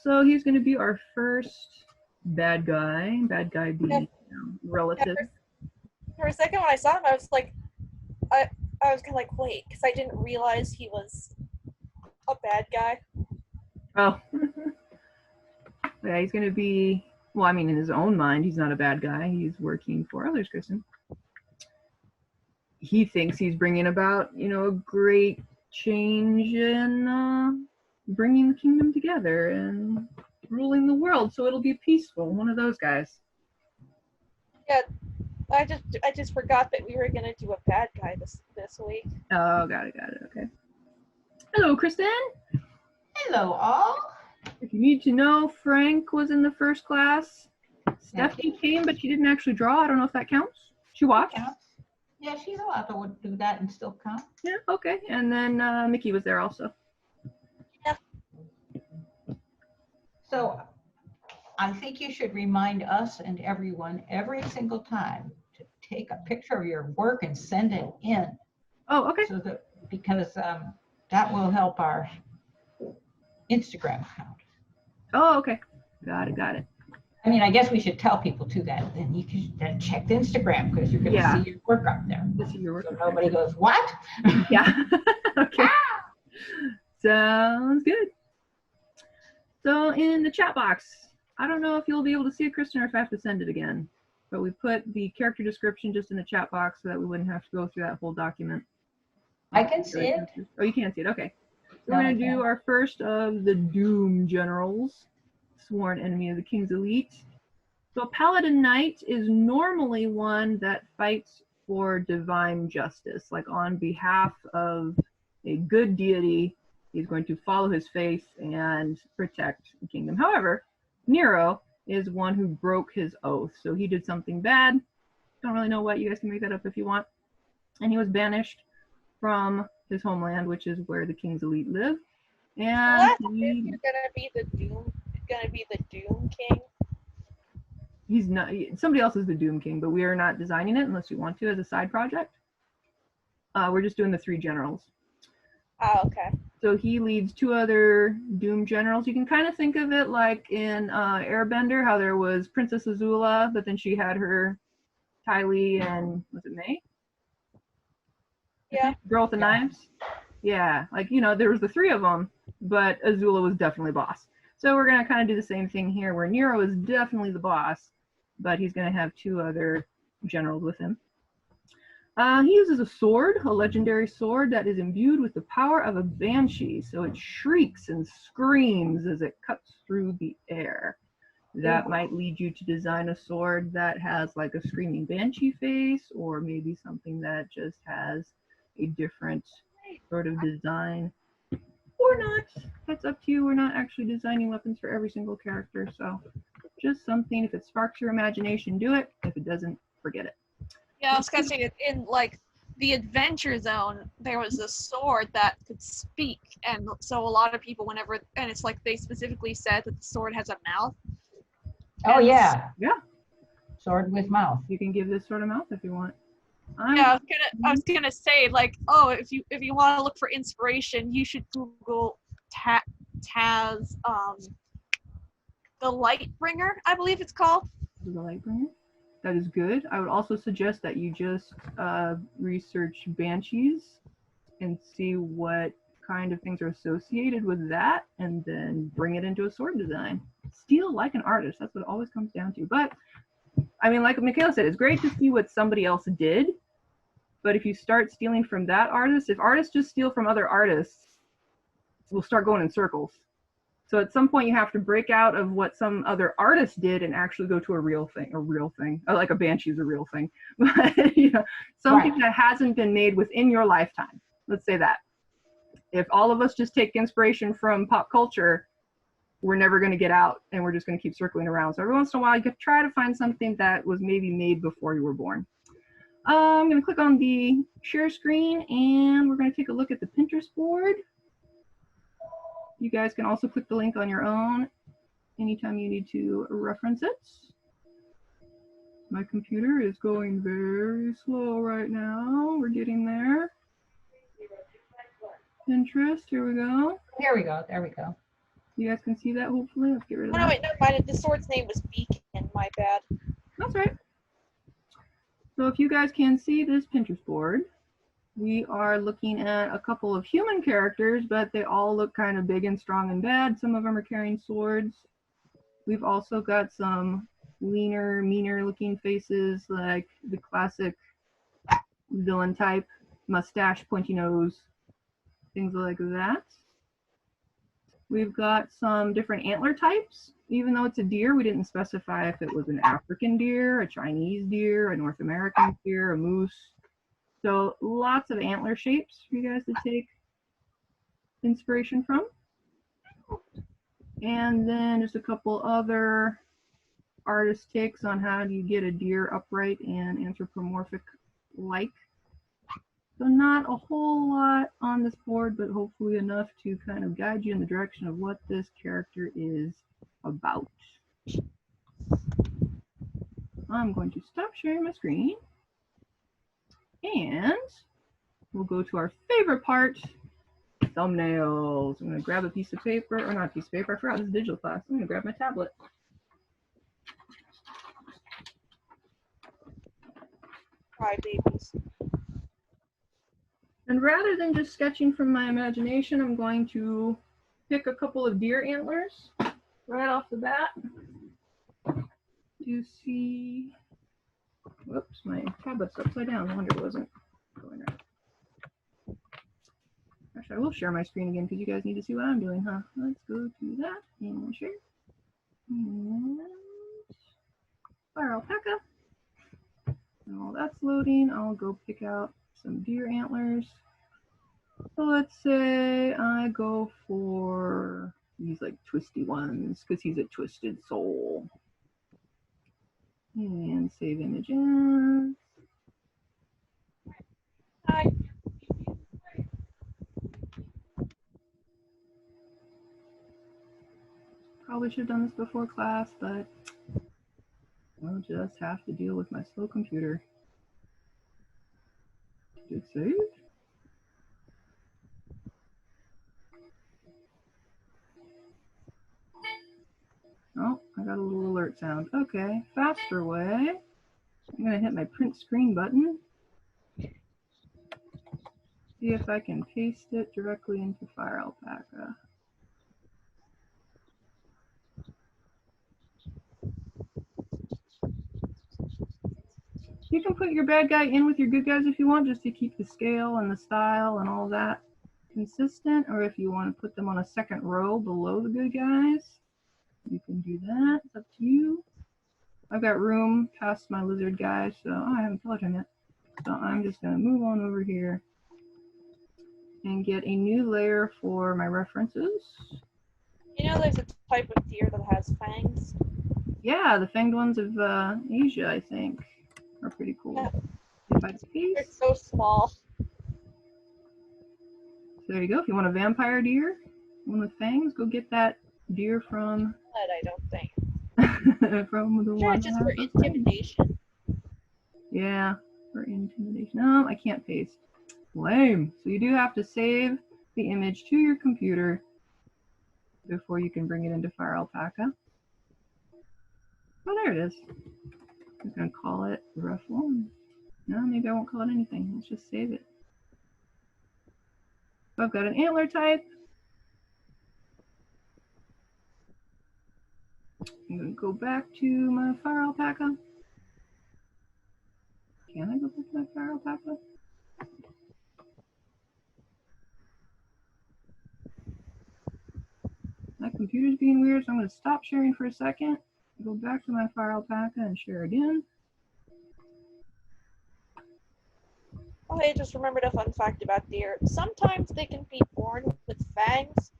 So he's going to be our first bad guy. Bad guy being relative. For a second when I saw him, I was like, I was kind of like, wait, because I didn't realize he was a bad guy. Oh. Yeah, he's going to be, well, I mean, in his own mind, he's not a bad guy. He's working for others, Kristen. He thinks he's bringing about, a great change in bringing the kingdom together and ruling the world so it'll be peaceful. One of those guys. Yeah, I just forgot that we were gonna do a bad guy this week. Oh, got it. Okay. Hello, Kristen. Hello, all. If you need to know, Frank was in the first class. Stephanie came, but she didn't actually draw. I don't know if that counts. She watched. Yeah, she's allowed to do that and still come. Yeah, okay. And then Mickey was there also. Yeah. So I think you should remind us and everyone every single time to take a picture of your work and send it in. Oh, okay. So that, because that will help our Instagram account. Oh, okay. Got it. I mean, I guess we should tell people too that then you can then check the Instagram because you're going to see your work up there. So nobody goes, what? Yeah. Okay. Sounds good. So in the chat box, I don't know if you'll be able to see it, Kristen, or if I have to send it again. But we put the character description just in the chat box so that we wouldn't have to go through that whole document. I can see it. Oh, you can't see it. Okay. So we're going to do our first of the Doom Generals, sworn enemy of the King's Elite. So a Paladin Knight is normally one that fights for divine justice, like on behalf of a good deity. He's going to follow his faith and protect the kingdom. However, Nero is one who broke his oath. So he did something bad. Don't really know what. You guys can make that up if you want. And he was banished from his homeland, which is where the King's Elite live. And you're gonna be the Doom King. He's not. Somebody else is the Doom King, but we are not designing it unless we want to as a side project. We're just doing the 3 generals. Oh, okay. So he leads 2 other Doom generals. You can kind of think of it like in Airbender, how there was Princess Azula, but then she had her Tylee and was it May? Yeah. Girl with the knives. Yeah, like there was the 3 of them, but Azula was definitely boss. So we're gonna kind of do the same thing here, where Nero is definitely the boss, but he's gonna have 2 other generals with him. He uses a sword, a legendary sword that is imbued with the power of a banshee, so it shrieks and screams as it cuts through the air. That might lead you to design a sword that has like a screaming banshee face, or maybe something that just has a different sort of design. Or not. That's up to you. We're not actually designing weapons for every single character, so just something. If it sparks your imagination, do it. If it doesn't, forget it. Yeah, I was gonna say, in like the Adventure Zone, there was a sword that could speak, and so a lot of people, whenever, and it's like they specifically said that the sword has a mouth. Oh yeah. Yeah. Sword with mouth. You can give this sort of mouth if you want. Yeah, I was gonna say, like, oh, if you want to look for inspiration, you should Google Taz, the Lightbringer, I believe it's called. The Lightbringer. That is good. I would also suggest that you just research banshees and see what kind of things are associated with that, and then bring it into a sword design. Steal like an artist. That's what it always comes down to. But I mean, like Michaela said, it's great to see what somebody else did, but if you start stealing from that artist, if artists just steal from other artists, we'll start going in circles. So at some point you have to break out of what some other artist did and actually go to a real thing. Like a banshee is a real thing. But something that hasn't been made within your lifetime. Let's say that. If all of us just take inspiration from pop culture, we're never going to get out, and we're just going to keep circling around. So every once in a while, you could try to find something that was maybe made before you were born. I'm going to click on the share screen, and we're going to take a look at the Pinterest board. You guys can also click the link on your own anytime you need to reference it. My computer is going very slow right now. We're getting there. Pinterest, here we go. Here we go. There we go. You guys can see that, hopefully. Let's get rid of Oh that. no, wait, never mind. The sword's name was Beacon. My bad. That's right. So if you guys can see this Pinterest board, we are looking at a couple of human characters, but they all look kind of big and strong and bad. Some of them are carrying swords. We've also got some leaner, meaner looking faces, like the classic villain type, mustache, pointy nose, things like that. We've got some different antler types. Even though it's a deer, we didn't specify if it was an African deer, a Chinese deer, a North American deer, a moose. So lots of antler shapes for you guys to take inspiration from. And then just a couple other artist takes on how do you get a deer upright and anthropomorphic like. So not a whole lot on this board, but hopefully enough to kind of guide you in the direction of what this character is about. I'm going to stop sharing my screen and we'll go to our favorite part, thumbnails. I'm going to grab a piece of paper, or not a piece of paper, I forgot this is digital class. I'm going to grab my tablet. Crybabies. And rather than just sketching from my imagination, I'm going to pick a couple of deer antlers right off the bat to see. Whoops, my tablet's upside down. I wonder it wasn't going right. Actually, I will share my screen again because you guys need to see what I'm doing, huh? Let's go to that and share. And fire alpaca. And while that's loading, I'll go pick out some deer antlers. So let's say I go for these like twisty ones because he's a twisted soul. And save images. Hi. Probably should have done this before class, but I'll just have to deal with my slow computer. Did it save? Oh, I got a little alert sound. Okay, faster way. I'm gonna hit my print screen button. See if I can paste it directly into Fire Alpaca. You can put your bad guy in with your good guys if you want, just to keep the scale and the style and all that consistent, or if you want to put them on a second row below the good guys, you can do that. It's up to you. I've got room past my lizard guy, so I haven't colored him yet. So I'm just going to move on over here and get a new layer for my references. You know there's a type of deer that has fangs? Yeah, the fanged ones of Asia, I think, are pretty cool. Yeah. If I They're paste, so small. so there you go. If you want a vampire deer, one with fangs, go get that deer from But I don't think. from the Sure, one. just that for has the fangs. intimidation. Yeah, for intimidation. No, I can't paste. Lame. So you do have to save the image to your computer before you can bring it into Fire Alpaca. Oh, there it is. I'm going to call it rough one. No, maybe I won't call it anything. Let's just save it. So I've got an antler type. I'm going to go back to my Fire Alpaca. Can I go back to my Fire Alpaca? My computer's being weird, so I'm going to stop sharing for a second. Go back to my Fire Alpaca and share again. Oh, I just remembered a fun fact about deer. Sometimes they can be born with fangs,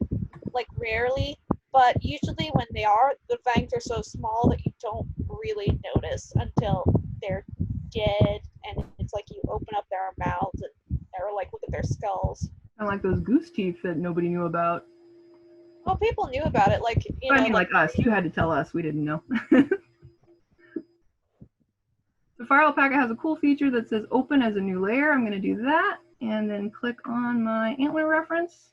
like rarely, but usually when they are, the fangs are so small that you don't really notice until they're dead, and it's like you open up their mouths and or like look at their skulls. Kind of like those goose teeth that nobody knew about. Well, people knew about it, like you know, I mean, like us. You had to tell us. We didn't know. The Fire Alpaca has a cool feature that says open as a new layer. I'm going to do that and then click on my antler reference.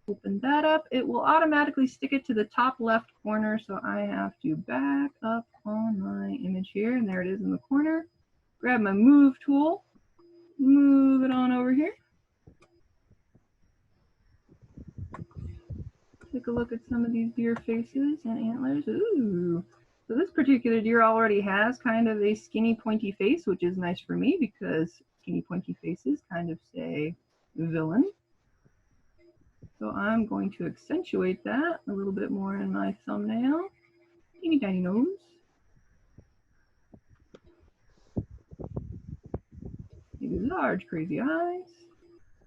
Open that up. It will automatically stick it to the top left corner, so I have to back up on my image here, and there it is in the corner. Grab my move tool, move it on over here. Take a look at some of these deer faces and antlers. Ooh. So this particular deer already has kind of a skinny pointy face, which is nice for me because skinny pointy faces kind of say villain. So I'm going to accentuate that a little bit more in my thumbnail. Teeny tiny nose. Maybe large crazy eyes.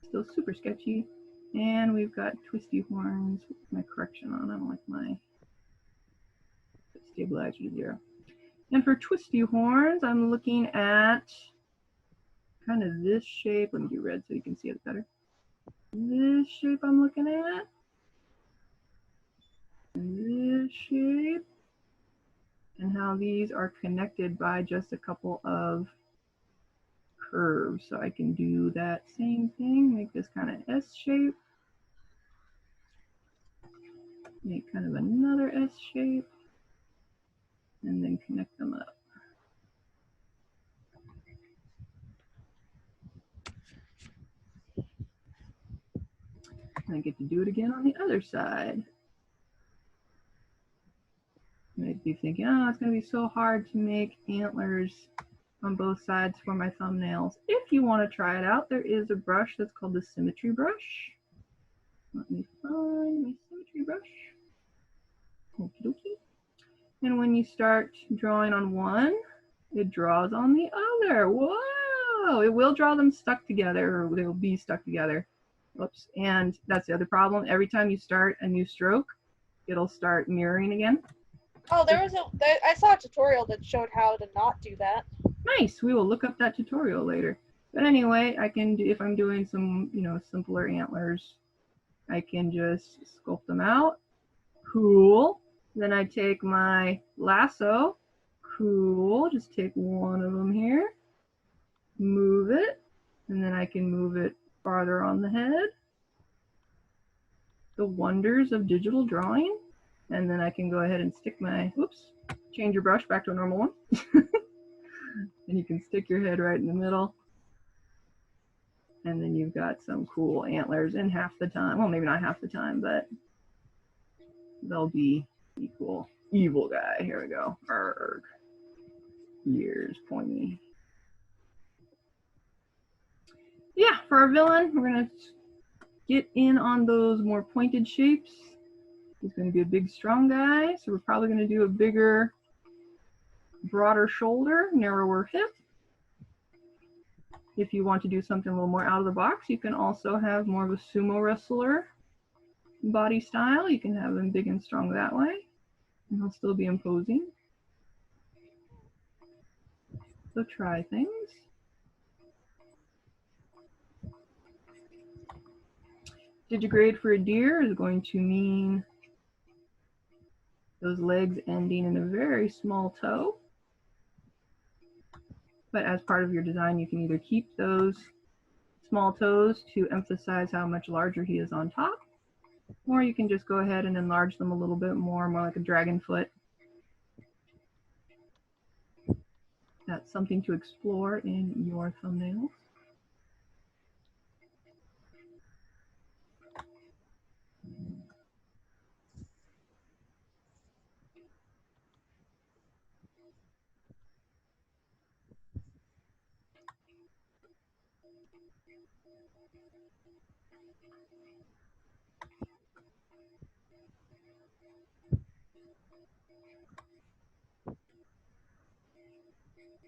Still super sketchy. And we've got twisty horns with my correction on. I don't like my stabilizer to 0. And for twisty horns, I'm looking at kind of this shape. Let me do red so you can see it better. This shape I'm looking at. This shape. And how these are connected by just a couple of curves. So I can do that same thing, make this kind of S shape. Make kind of another S shape. And then connect them up. And I get to do it again on the other side. You might be thinking, oh, it's going to be so hard to make antlers on both sides for my thumbnails. If you want to try it out, there is a brush that's called the Symmetry Brush. Let me find my Symmetry Brush. Okie dokie. And when you start drawing on one, it draws on the other. Whoa! It will draw them stuck together, or they'll be stuck together. Whoops. And that's the other problem. Every time you start a new stroke, it'll start mirroring again. Oh, I saw a tutorial that showed how to not do that. Nice. We will look up that tutorial later. But anyway, I can do, if I'm doing some, simpler antlers, I can just sculpt them out. Cool. Then I take my lasso. Cool. Just take one of them here. Move it. And then I can move it farther on the head. The wonders of digital drawing. And then I can go ahead and stick my, change your brush back to a normal one. And you can stick your head right in the middle. And then you've got some cool antlers in half the time. Well, maybe not half the time, but they'll be cool. Evil guy. Here we go. Arrgh. Ears pointy. Yeah, for our villain, we're going to get in on those more pointed shapes. He's going to be a big, strong guy. So we're probably going to do a bigger, broader shoulder, narrower hip. If you want to do something a little more out of the box, you can also have more of a sumo wrestler body style. You can have him big and strong that way, and he'll still be imposing. So try things. Digigrade for a deer is going to mean those legs ending in a very small toe. But as part of your design, you can either keep those small toes to emphasize how much larger he is on top, or you can just go ahead and enlarge them a little bit more like a dragon foot. That's something to explore in your thumbnails.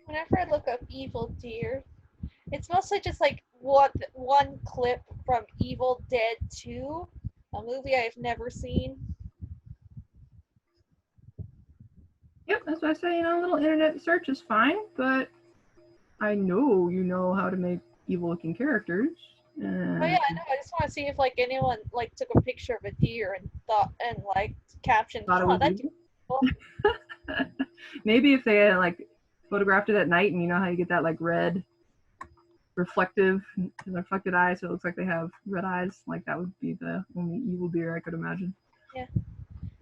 Whenever I look up Evil Deer, it's mostly just like one clip from Evil Dead 2, a movie I've never seen. Yep, that's why I say, a little internet search is fine, but I know you know how to make evil-looking characters. Oh yeah, I know. I just want to see if anyone took a picture of a deer and captioned, "Oh, that's cool." Maybe if they had photographed it at night, and you know how you get that red reflected eyes, so it looks like they have red eyes. Like that would be the only evil deer I could imagine. Yeah.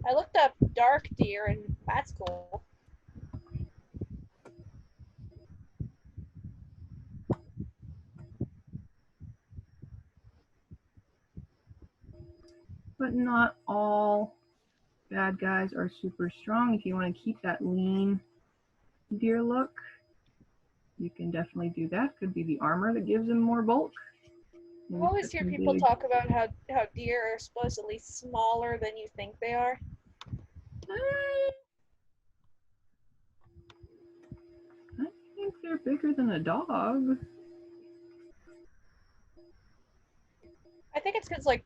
I looked up dark deer, and that's cool. But not all bad guys are super strong. If you want to keep that lean deer look, you can definitely do that. Could be the armor that gives him more bulk. I always hear people talk about how deer are supposedly smaller than you think they are. I think they're bigger than a dog. I think it's because I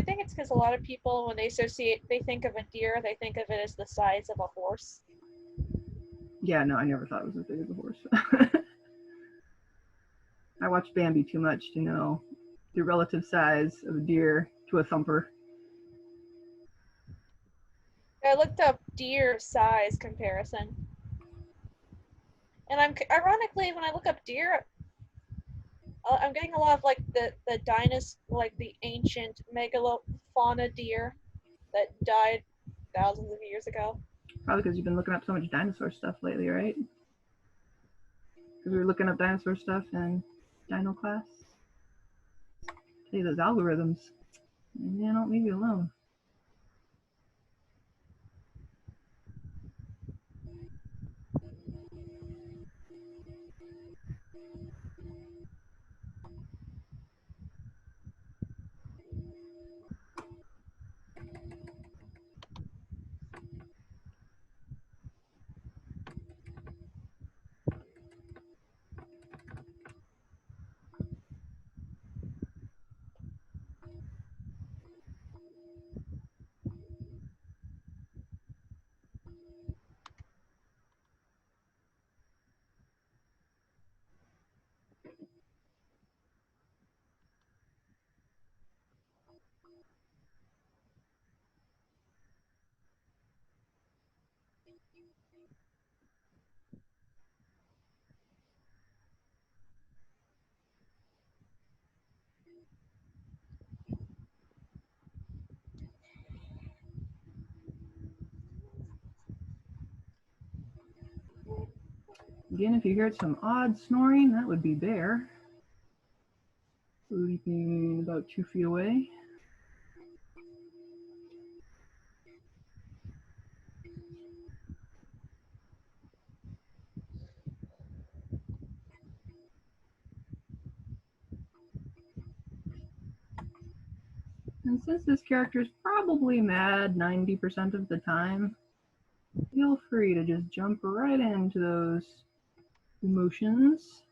think it's because a lot of people, when they think of a deer, they think of it as the size of a horse. Yeah, no, I never thought it was as big as a horse. I watched Bambi too much to know the relative size of a deer to a thumper. I looked up deer size comparison. And ironically, when I look up deer, I'm getting a lot of like the ancient megalofauna deer that died thousands of years ago. Probably because you've been looking up so much dinosaur stuff lately, right? Because we were looking up dinosaur stuff in Dino class. Hey, those algorithms, they don't leave you alone. Again, if you heard some odd snoring, that would be Bear. Sleeping about 2 feet away. And since this character is probably mad 90% of the time, feel free to just jump right into those emotions.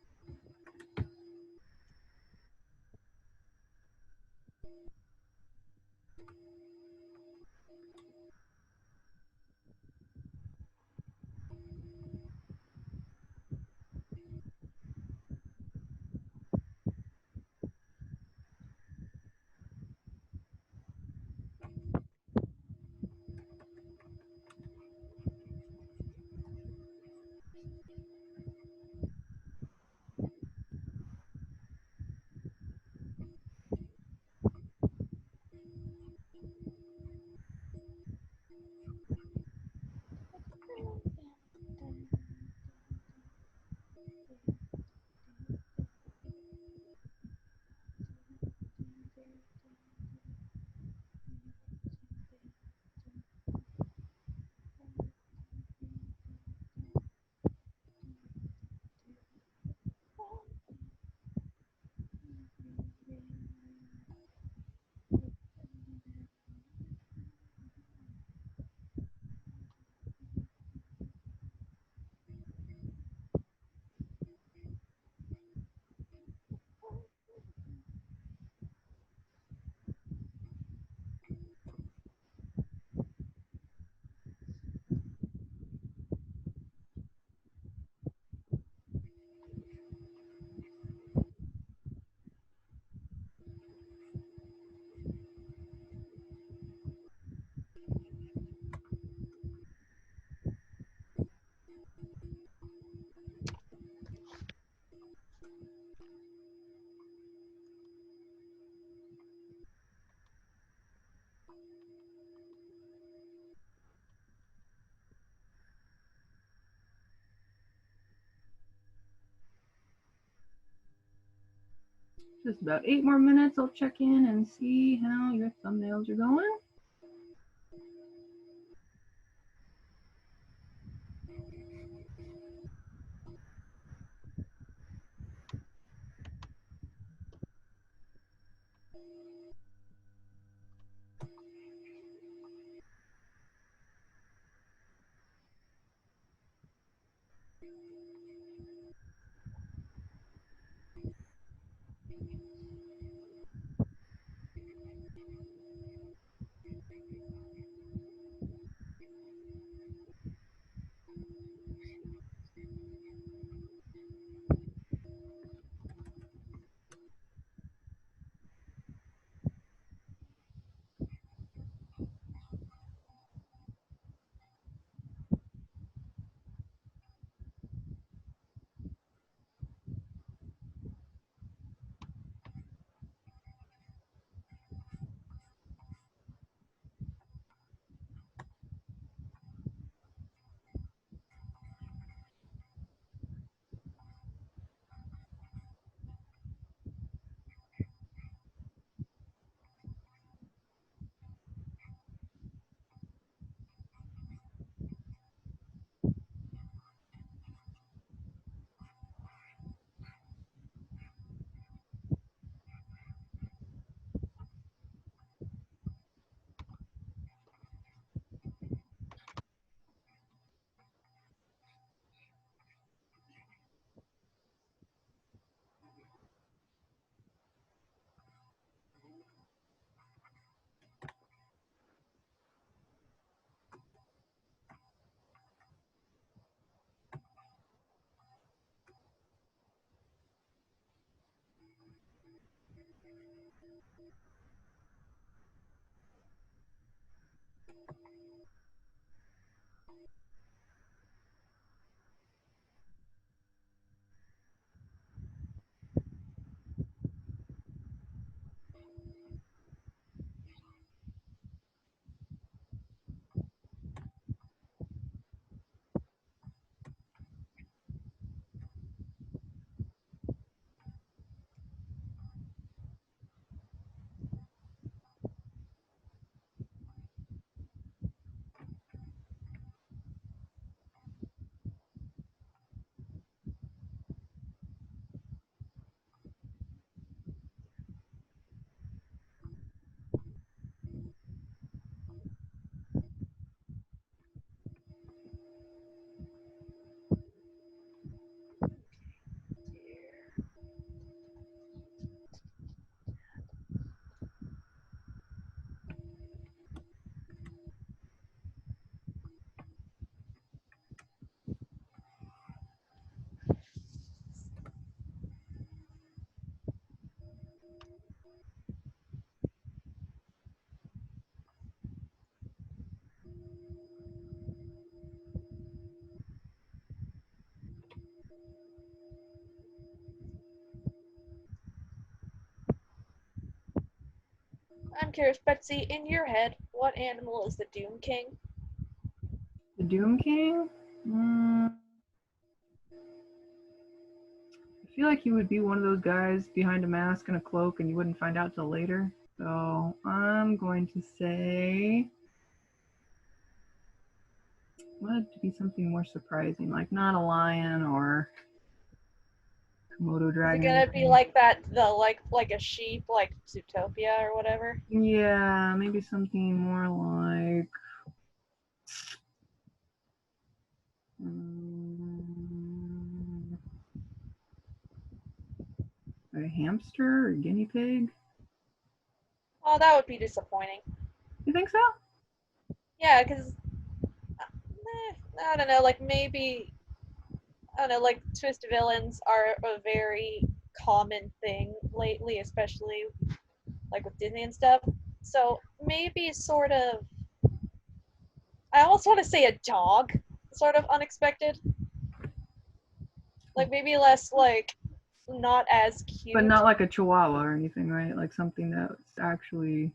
Just about 8 more minutes. I'll check in and see how your thumbnails are going. I'm curious, Betsy, in your head, what animal is the Doom King? The Doom King? I feel like he would be one of those guys behind a mask and a cloak and you wouldn't find out till later. So I'm going to say, I want it to be something more surprising, like not a lion or Komodo Is it dragon. gonna be like that, like a sheep, like Zootopia or whatever? Yeah, maybe something more like a hamster or guinea pig. Oh, that would be disappointing. You think so? Yeah, because I don't know, like maybe I don't know, like twist villains are a very common thing lately, especially like with Disney and stuff. So maybe sort of, I almost want to say a dog, sort of unexpected. Like maybe less like not as cute. But not like a chihuahua or anything, right? Like something that's actually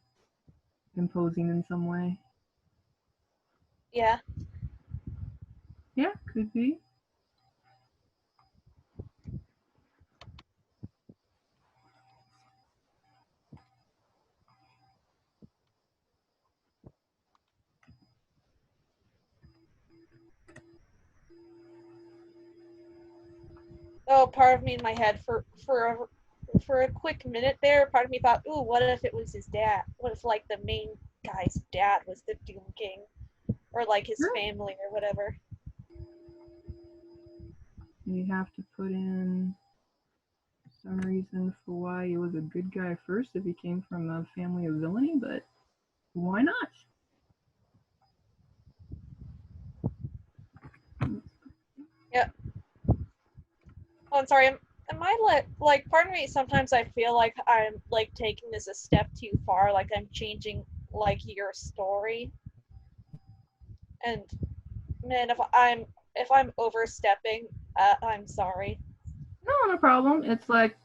imposing in some way. Yeah. Yeah, could be. Oh, part of me in my head for a quick minute there, part of me thought, ooh, what if it was his dad? What if like the main guy's dad was the Doom King, or like his Sure. family or whatever? You have to put in some reason for why he was a good guy first if he came from a family of villainy, but why not? Yeah. Oh, I'm sorry. Am I like part of me sometimes I feel like I'm like taking this a step too far, like I'm changing like your story. And man, if I'm overstepping, I'm sorry. No, no problem. It's like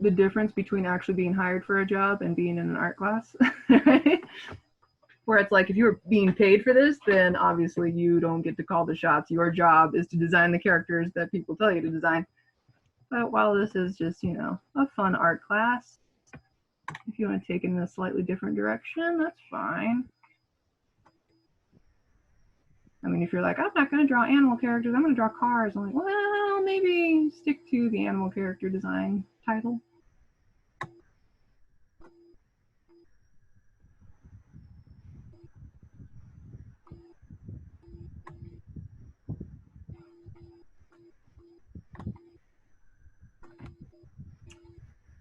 the difference between actually being hired for a job and being in an art class, right? Where it's like if you were being paid for this, then obviously you don't get to call the shots. Your job is to design the characters that people tell you to design. But while this is just, a fun art class, if you want to take it in a slightly different direction, that's fine. I mean, if you're like, I'm not going to draw animal characters, I'm going to draw cars, I'm like, well, maybe stick to the animal character design title.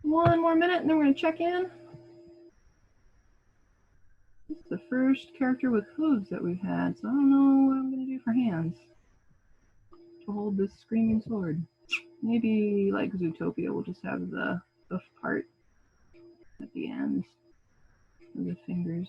One more minute and then we're going to check in. This is the first character with hooves that we've had, so I don't know what I'm going to do for hands to hold this screaming sword. Maybe like Zootopia, we'll just have the hoof part at the end of the fingers.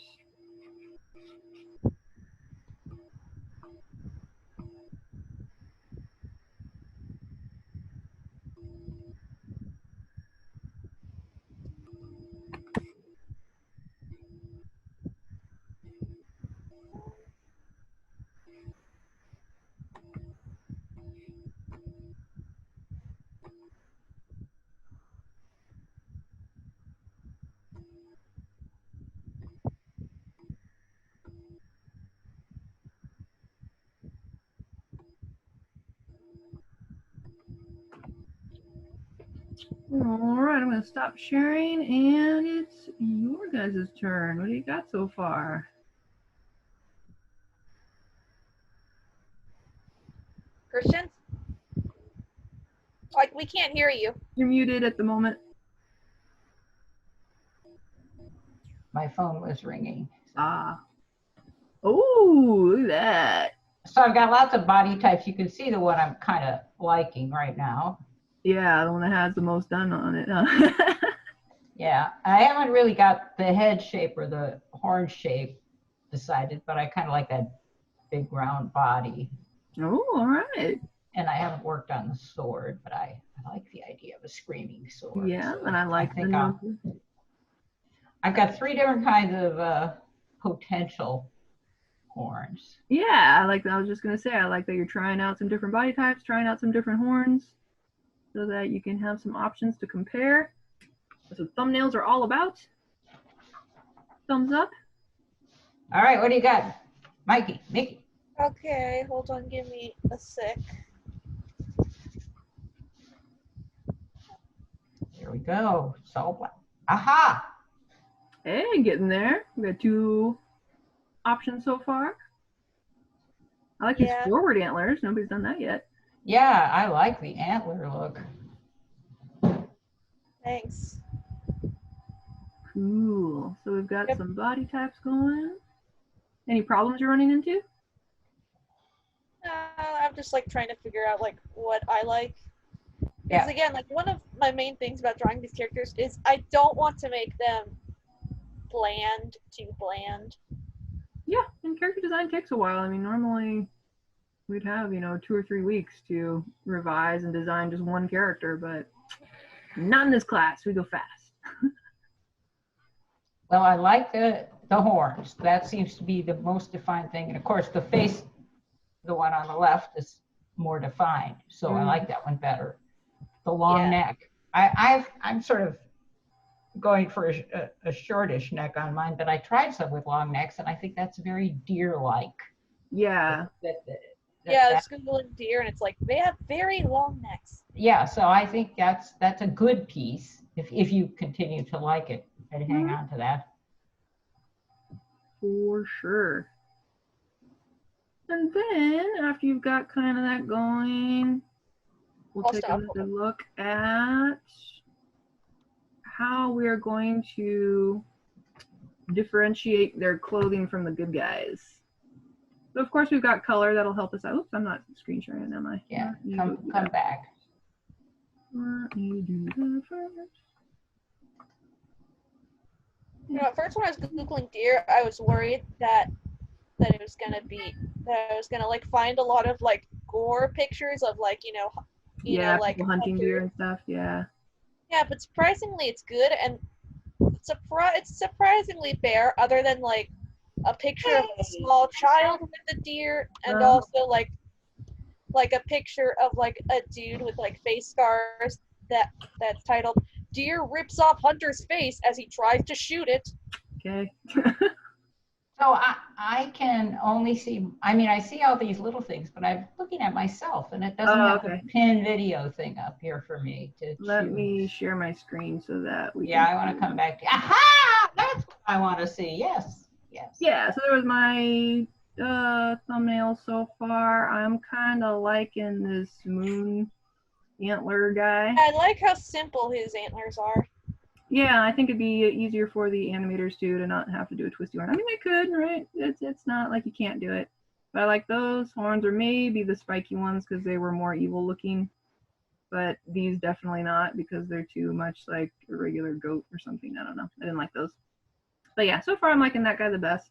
Alright, I'm going to stop sharing, and it's your guys' turn. What do you got so far? Christian? Like, we can't hear you. You're muted at the moment. My phone was ringing. Ah. Oh, look at that. So I've got lots of body types. You can see the one I'm kind of liking right now. Yeah, the one that has the most done on it. Huh? Yeah, I haven't really got the head shape or the horn shape decided, but I kind of like that big round body. Oh, all right. And I haven't worked on the sword, but I like the idea of a screaming sword. Yeah, so and I like think the I've got 3 different kinds of potential horns. Yeah, I like that. I was just going to say, I like that you're trying out some different body types, trying out some different horns, so that you can have some options to compare. That's what thumbnails are all about. Thumbs up. All right, what do you got? Mickey. Okay, hold on, give me a sec. Here we go. So, aha! Hey, getting there. We got 2 options so far. I like his forward antlers. Nobody's done that yet. Yeah, I like the antler look. Thanks. Cool. So we've got some body types going. Any problems you're running into? I'm just like trying to figure out like what I like. Because again, like one of my main things about drawing these characters is I don't want to make them too bland. Yeah, and character design takes a while. I mean, normally we'd have, 2 or 3 weeks to revise and design just one character, but not in this class. We go fast. Well, I like the horns. That seems to be the most defined thing. And of course, the face, the one on the left, is more defined. So I like that one better. The long neck. I'm sort of going for a shortish neck on mine, but I tried some with long necks, and I think that's very deer-like. Yeah. Yeah, it's Googling deer, and it's like they have very long necks. Yeah, so I think that's a good piece if you continue to like it and hang on to that. For sure. And then after you've got kind of that going, we'll take another look at how we're going to differentiate their clothing from the good guys. So of course we've got color that'll help us out. Oops, I'm not screen sharing, am I? Yeah, come back. Let me do that first. You know, at first when I was Googling deer, I was worried that it was gonna be, that I was gonna like find a lot of like gore pictures of like, you know, like hunting deer and stuff, yeah. Yeah, but surprisingly it's good, and it's surprisingly bare, other than like a picture of a small child with a deer, and also like a picture of like a dude with like face scars that's titled "Deer rips off hunter's face as he tries to shoot it." Okay. So I can only see, I mean, I see all these little things, but I'm looking at myself, and it doesn't have the pin video thing up here for me to Let me share my screen so that we can. I want to come back to, aha! That's what I want to see. Yes. Yeah, so there was my thumbnail so far. I'm kind of liking this moon antler guy. I like how simple his antlers are. Yeah, I think it'd be easier for the animators too to not have to do a twisty horn. I mean, they could, right? It's not like you can't do it. But I like those horns, or maybe the spiky ones because they were more evil looking. But these definitely not, because they're too much like a regular goat or something. I don't know. I didn't like those. But yeah, so far I'm liking that guy the best.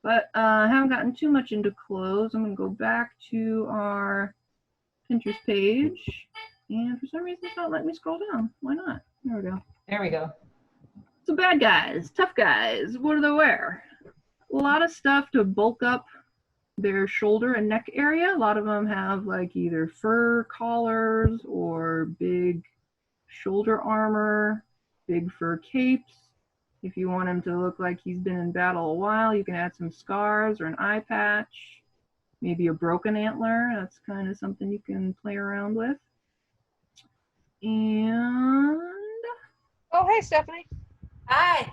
But I haven't gotten too much into clothes. I'm going to go back to our Pinterest page. And for some reason it's not letting me scroll down. Why not? There we go. There we go. So bad guys, tough guys, what do they wear? A lot of stuff to bulk up their shoulder and neck area. A lot of them have like either fur collars or big shoulder armor, big fur capes. If you want him to look like he's been in battle a while, you can add some scars or an eye patch, maybe a broken antler. That's kind of something you can play around with. And oh, hey, Stephanie. Hi.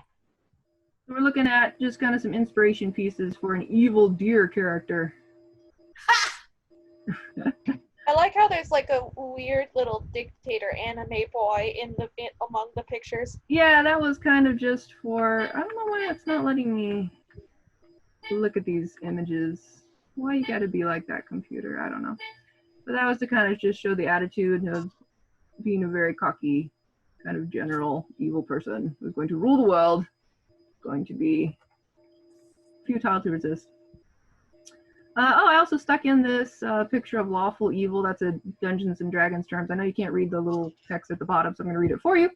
We're looking at just kind of some inspiration pieces for an evil deer character. I like how there's like a weird little dictator anime boy among the pictures. Yeah, that was kind of just for, I don't know why it's not letting me look at these images. Why you gotta be like that, computer? I don't know. But that was to kind of just show the attitude of being a very cocky kind of general evil person who's going to rule the world, going to be futile to resist. I also stuck in this picture of lawful evil. That's a Dungeons and Dragons terms. I know you can't read the little text at the bottom, so I'm going to read it for you.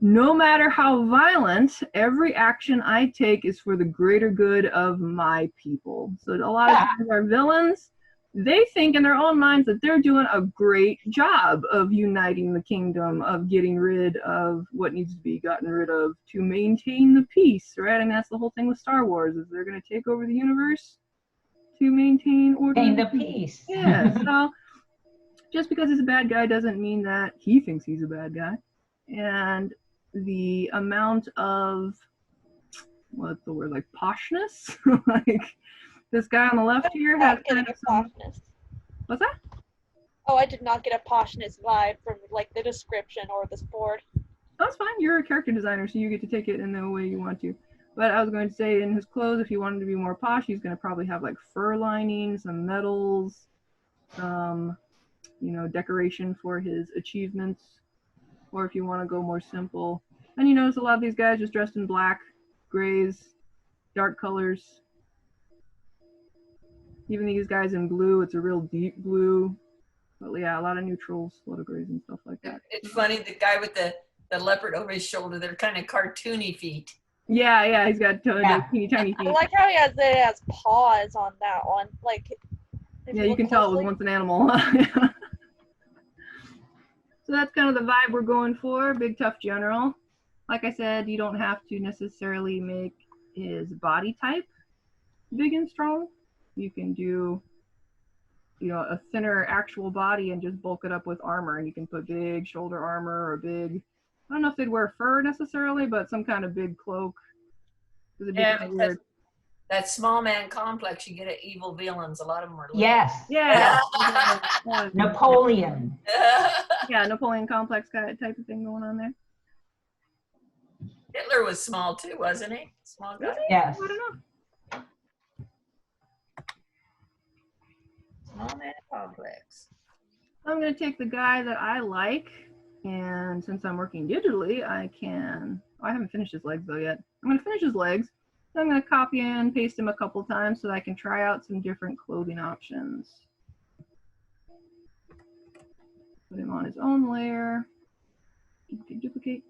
No matter how violent, every action I take is for the greater good of my people. So a lot of times our villains, they think in their own minds that they're doing a great job of uniting the kingdom, of getting rid of what needs to be gotten rid of to maintain the peace, right? I mean, that's the whole thing with Star Wars, is they're going to take over the universe to maintain order. Maintain the peace. Yeah, so just because he's a bad guy doesn't mean that he thinks he's a bad guy. And the amount of, what's the word, like poshness? Like this guy on the left here has kind of some, what's that? Oh, I did not get a poshness vibe from like the description or this board. That's fine. You're a character designer, so you get to take it in the way you want to. But I was going to say, in his clothes, if he wanted to be more posh, he's going to probably have like fur lining, some medals, some, you know, decoration for his achievements. Or if you want to go more simple. And you notice a lot of these guys just dressed in black, grays, dark colors. Even these guys in blue, it's a real deep blue. But yeah, a lot of neutrals, a lot of grays and stuff like that. It's funny, the guy with the leopard over his shoulder, they're kind of cartoony feet. Yeah, he's got teeny tiny feet. I like how it has paws on that one. Like, yeah, you can tell it was once an animal. So that's kind of the vibe we're going for, big tough general. Like I said, you don't have to necessarily make his body type big and strong. You can do a thinner actual body and just bulk it up with armor. And you can put big shoulder armor or big, I don't know if they'd wear fur necessarily, but some kind of big cloak. It'd be kind of weird. That small man complex, you get at evil villains. A lot of them are little. Yes. Yeah. Napoleon. Yeah, Napoleon complex type of thing going on there. Hitler was small too, wasn't he? Small guy. Yes. I don't know. Small man complex. I'm going to take the guy that I like, and since I'm working digitally, I haven't finished his legs though yet. I'm going to finish his legs. So I'm going to copy and paste him a couple times so that I can try out some different clothing options. Put him on his own layer. Duplicate.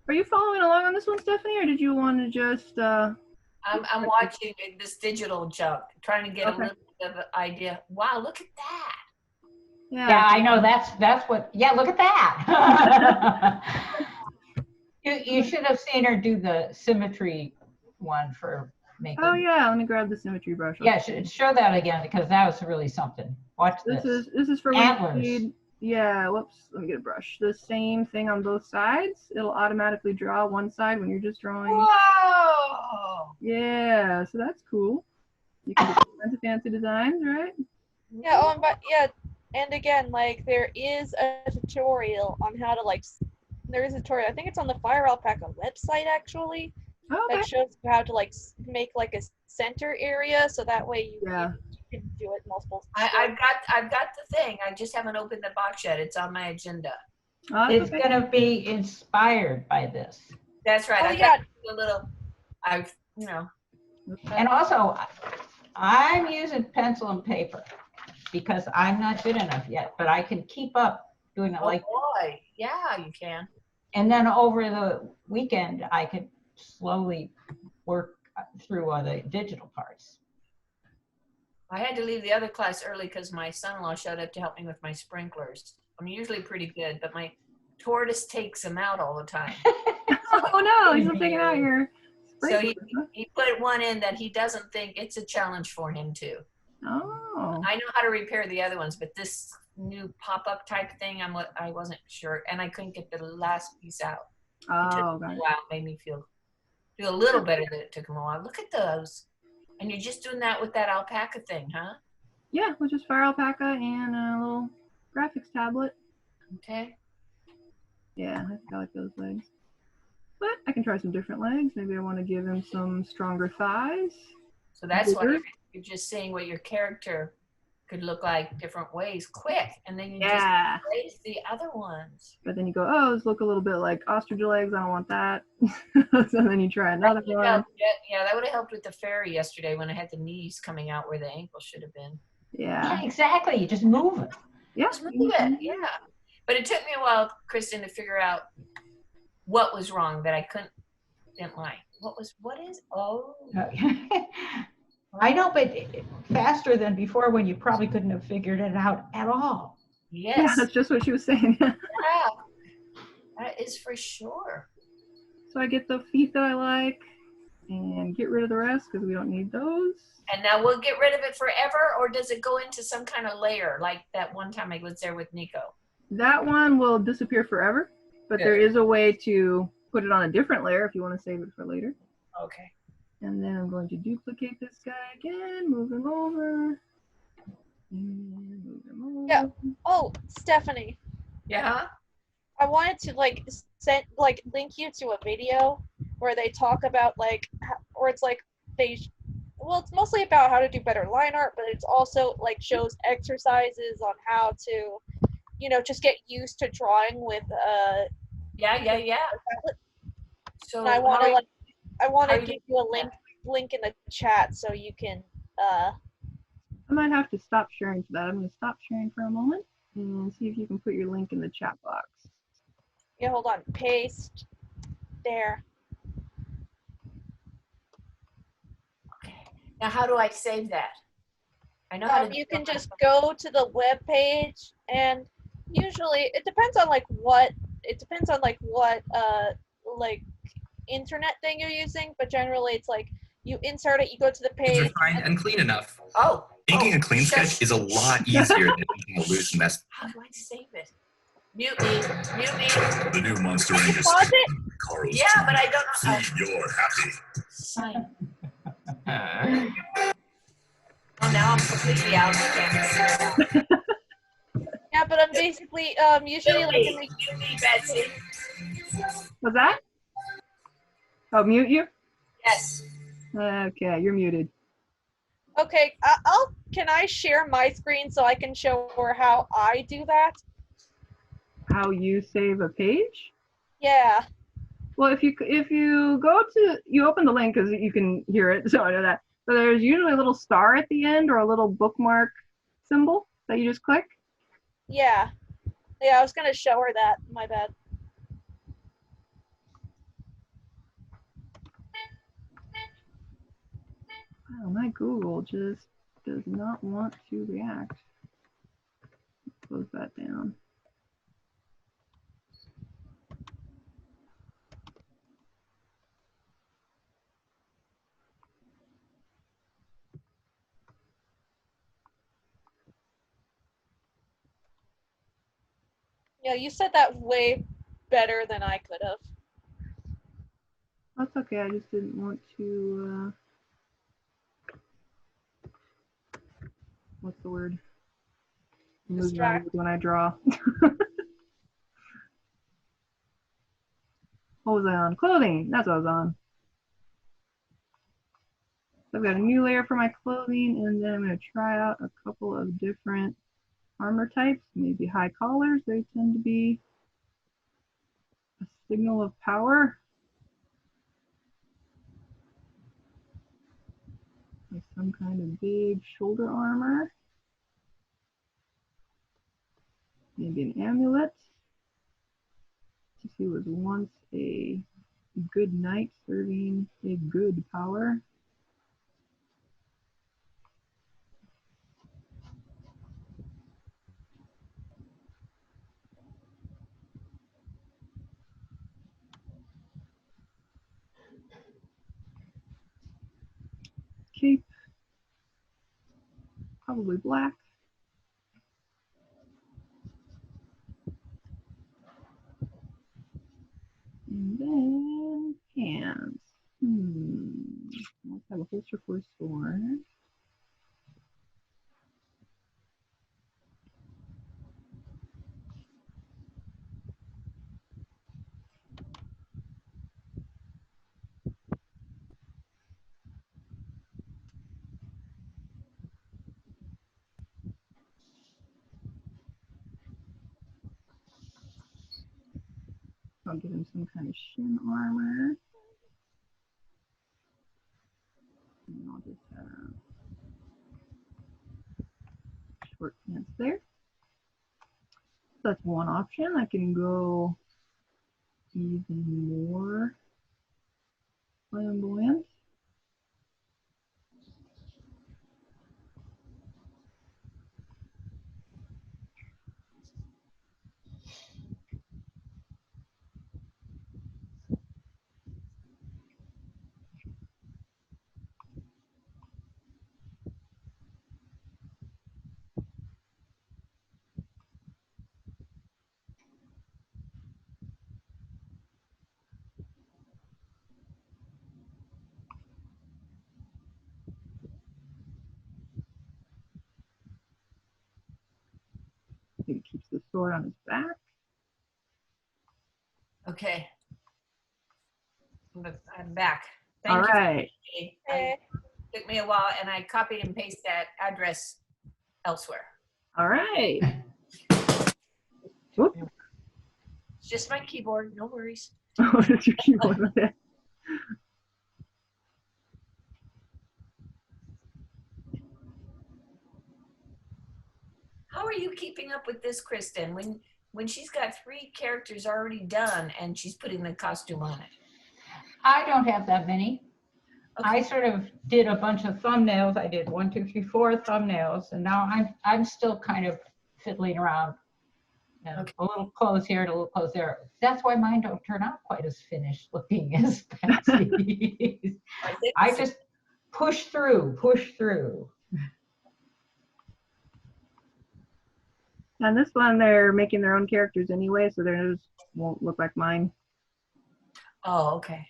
Are you following along on this one, Stephanie, or did you want to just... I'm watching this digital junk, trying to get a little bit of an idea. Wow, look at that. Yeah, I know. That's what. Yeah, look at that. You should have seen her do the symmetry one for making. Oh yeah, let me grab the symmetry brush. Yeah, show that again because that was really something. Watch this. This is for Antlers. Yeah, whoops. Let me get a brush. The same thing on both sides. It'll automatically draw one side when you're just drawing. Whoa! Yeah, so that's cool. You can do all kinds of fancy designs, right? Yeah. And again, like there is a tutorial on how to there is a tutorial. I think it's on the Fire Alpaca website actually. Okay. That shows you how to make like a center area, so that way you can do it multiple. I've got the thing. I just haven't opened the box yet. It's on my agenda. It's gonna be inspired by this. That's right. Oh, I got a little. And also, I'm using pencil and paper because I'm not good enough yet, but I can keep up doing it boy, yeah, you can. And then over the weekend, I could slowly work through all the digital parts. I had to leave the other class early because my son-in-law showed up to help me with my sprinklers. I'm usually pretty good, but my tortoise takes them out all the time. Oh no, he's not taking out your sprinklers. So he put one in that he doesn't think it's a challenge for him too. Oh. I know how to repair the other ones, but this new pop-up type thing, I wasn't sure, and I couldn't get the last piece out. It took me a while. Made me feel a little better that it took him a while. Look at those. And you're just doing that with that alpaca thing, huh? Yeah, with just Fire Alpaca and a little graphics tablet. Okay. Yeah, I like those legs. But I can try some different legs. Maybe I want to give him some stronger thighs. So that's why you're just saying what your character could look like different ways quick, and then you just erase the other ones. But then you go, oh, those look a little bit like ostrich legs. I don't want that. So then you try another one. Yeah, that would have helped with the ferry yesterday when I had the knees coming out where the ankle should have been. Yeah, exactly. You just move it. Yeah, just move it. Yeah. But it took me a while, Kristen, to figure out what was wrong that I didn't like. What is? Oh. I know, but faster than before when you probably couldn't have figured it out at all. Yes. Yeah, that's just what she was saying. Yeah, that is for sure. So I get the feet that I like and get rid of the rest because we don't need those. And now we'll get rid of it forever, or does it go into some kind of layer like that one time I was there with Nico? That one will disappear forever, but there is a way to put it on a different layer if you want to save it for later. Okay. And then I'm going to duplicate this guy again, move him over. And move him over. Yeah. Oh, Stephanie. Yeah. I wanted to link you to a video where they talk about it's mostly about how to do better line art, but it's also shows exercises on how to, just get used to drawing with Yeah. So So I want to give you a link in the chat so you can. I might have to stop sharing for that. I'm going to stop sharing for a moment and see if you can put your link in the chat box. Yeah, hold on. Paste there. Okay. Now, how do I save that? I know how to. You can just go to the web page, and usually it depends on what internet thing you're using, but generally it's You insert it, you go to the It's page. refined and clean enough. Oh. Making a clean sketch is a lot easier than making a loose mess. How do I save it? Mute me. Mute me. The new Monster Did you Range is pause it? Carl's Yeah, but I don't know. See, you're happy. Sign. Oh, now I'm completely out. I can't. Yeah, but I'm basically usually like in the Mute me, Betsy. What's that? Oh, mute you? Yes. Okay, you're muted. okay. Can I share my screen so I can show her how I do that? How you save a page? Yeah. Well, if you go to, you open the link because you can hear it, so I know that. So there's usually a little star at the end or a little bookmark symbol that you just click. Yeah. Yeah, I was gonna show her that. My bad. Oh, my Google just does not want to react. Close that down. Yeah, you said that way better than I could have. That's okay, I just didn't want to, what's the word? Lose my Distract. mood when I draw. What was I on? Clothing, that's what I was on. So I've got a new layer for my clothing, and then I'm going to try out a couple of different armor types, maybe high collars. They tend to be a signal of power. Like some kind of big shoulder armor. Maybe an amulet. He was once a good knight serving a good power. Cape, probably black. And then pants. Let's have a holster for a sword. I'll give him some kind of shin armor. And I'll just have short pants there. That's one option. I can go even more flamboyant. He keeps the sword on his back. Okay. I'm back. All Thank right. you. It took me a while, and I copied and pasted that address elsewhere. All right. Whoop. It's just my keyboard. No worries. Oh, that's your keyboard right there. How are you keeping up with this, Kristen? When she's got 3 characters already done and she's putting the costume on it. I don't have that many. Okay. I sort of did a bunch of thumbnails. I did 1, 2, 3, 4 thumbnails, and now I'm still kind of fiddling around. Okay. A little close here and a little close there. That's why mine don't turn out quite as finished looking as Betsy's. push through, push through. And this one, they're making their own characters anyway, so theirs won't look like mine. Oh, okay.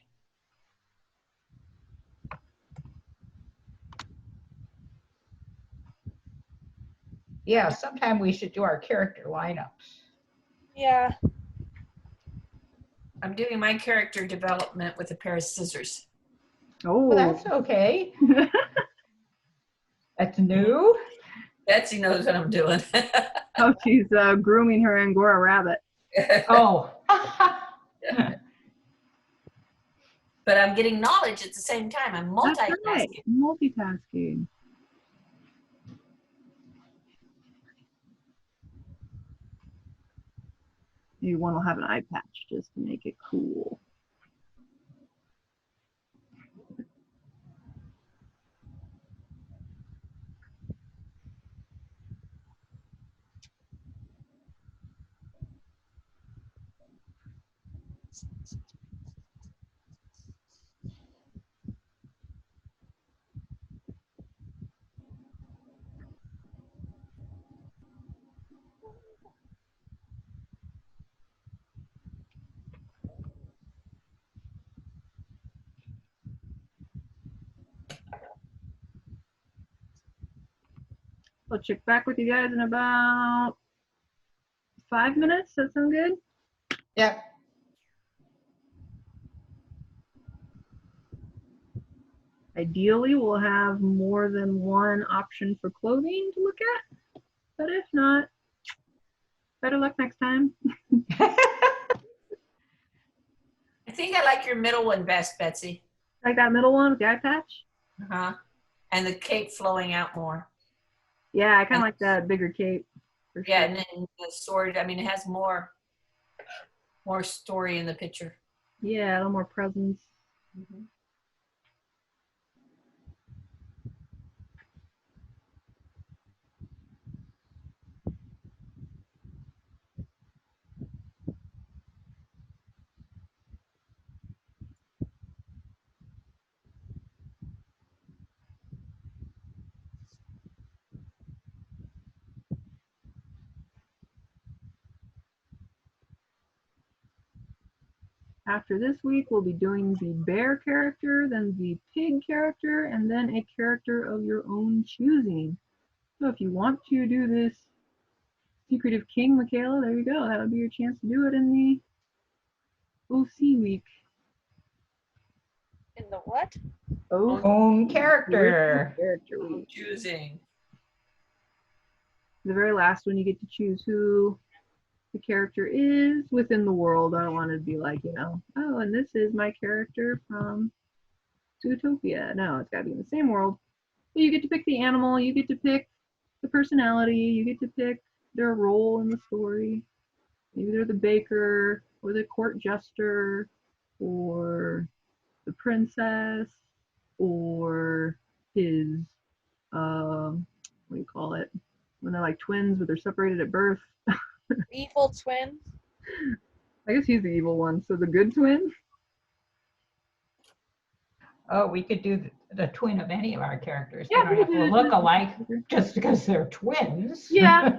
Yeah, sometime we should do our character lineups. Yeah. I'm doing my character development with a pair of scissors. Oh, Well, that's okay. That's new. Betsy knows what I'm doing. oh, she's grooming her Angora rabbit. Oh. But I'm getting knowledge at the same time. I'm multitasking. That's right. Multitasking. Maybe one will have an eye patch just to make it cool. I'll check back with you guys in about 5 minutes. That sound good? Yep. Ideally, we'll have more than one option for clothing to look at. But if not, better luck next time. I think I like your middle one best, Betsy. Like that middle one with the eye patch? Uh-huh. And the cape flowing out more. Yeah, I kind of like that bigger cape. For Yeah, sure. and then the sword, I mean, it has more story in the picture. Yeah, a little more presence. Mm-hmm. After this week, we'll be doing the bear character, then the pig character, and then a character of your own choosing. So if you want to do this Secretive King, Michaela, there you go. That would be your chance to do it in the OC week. In the what? Oh, Own character. character week. Choosing. The very last one, you get to choose who the character is within the world. I don't want to be like, oh, and this is my character from Zootopia. No, it's got to be in the same world. So you get to pick the animal, you get to pick the personality, you get to pick their role in the story. Maybe they're the baker, or the court jester, or the princess, or his, what do you call it? When they're like twins, but they're separated at birth. Evil twin. I guess he's the evil one. So the good twin? Oh, we could do the twin of any of our characters. Yeah, They don't have to look alike just because they're twins. Yeah.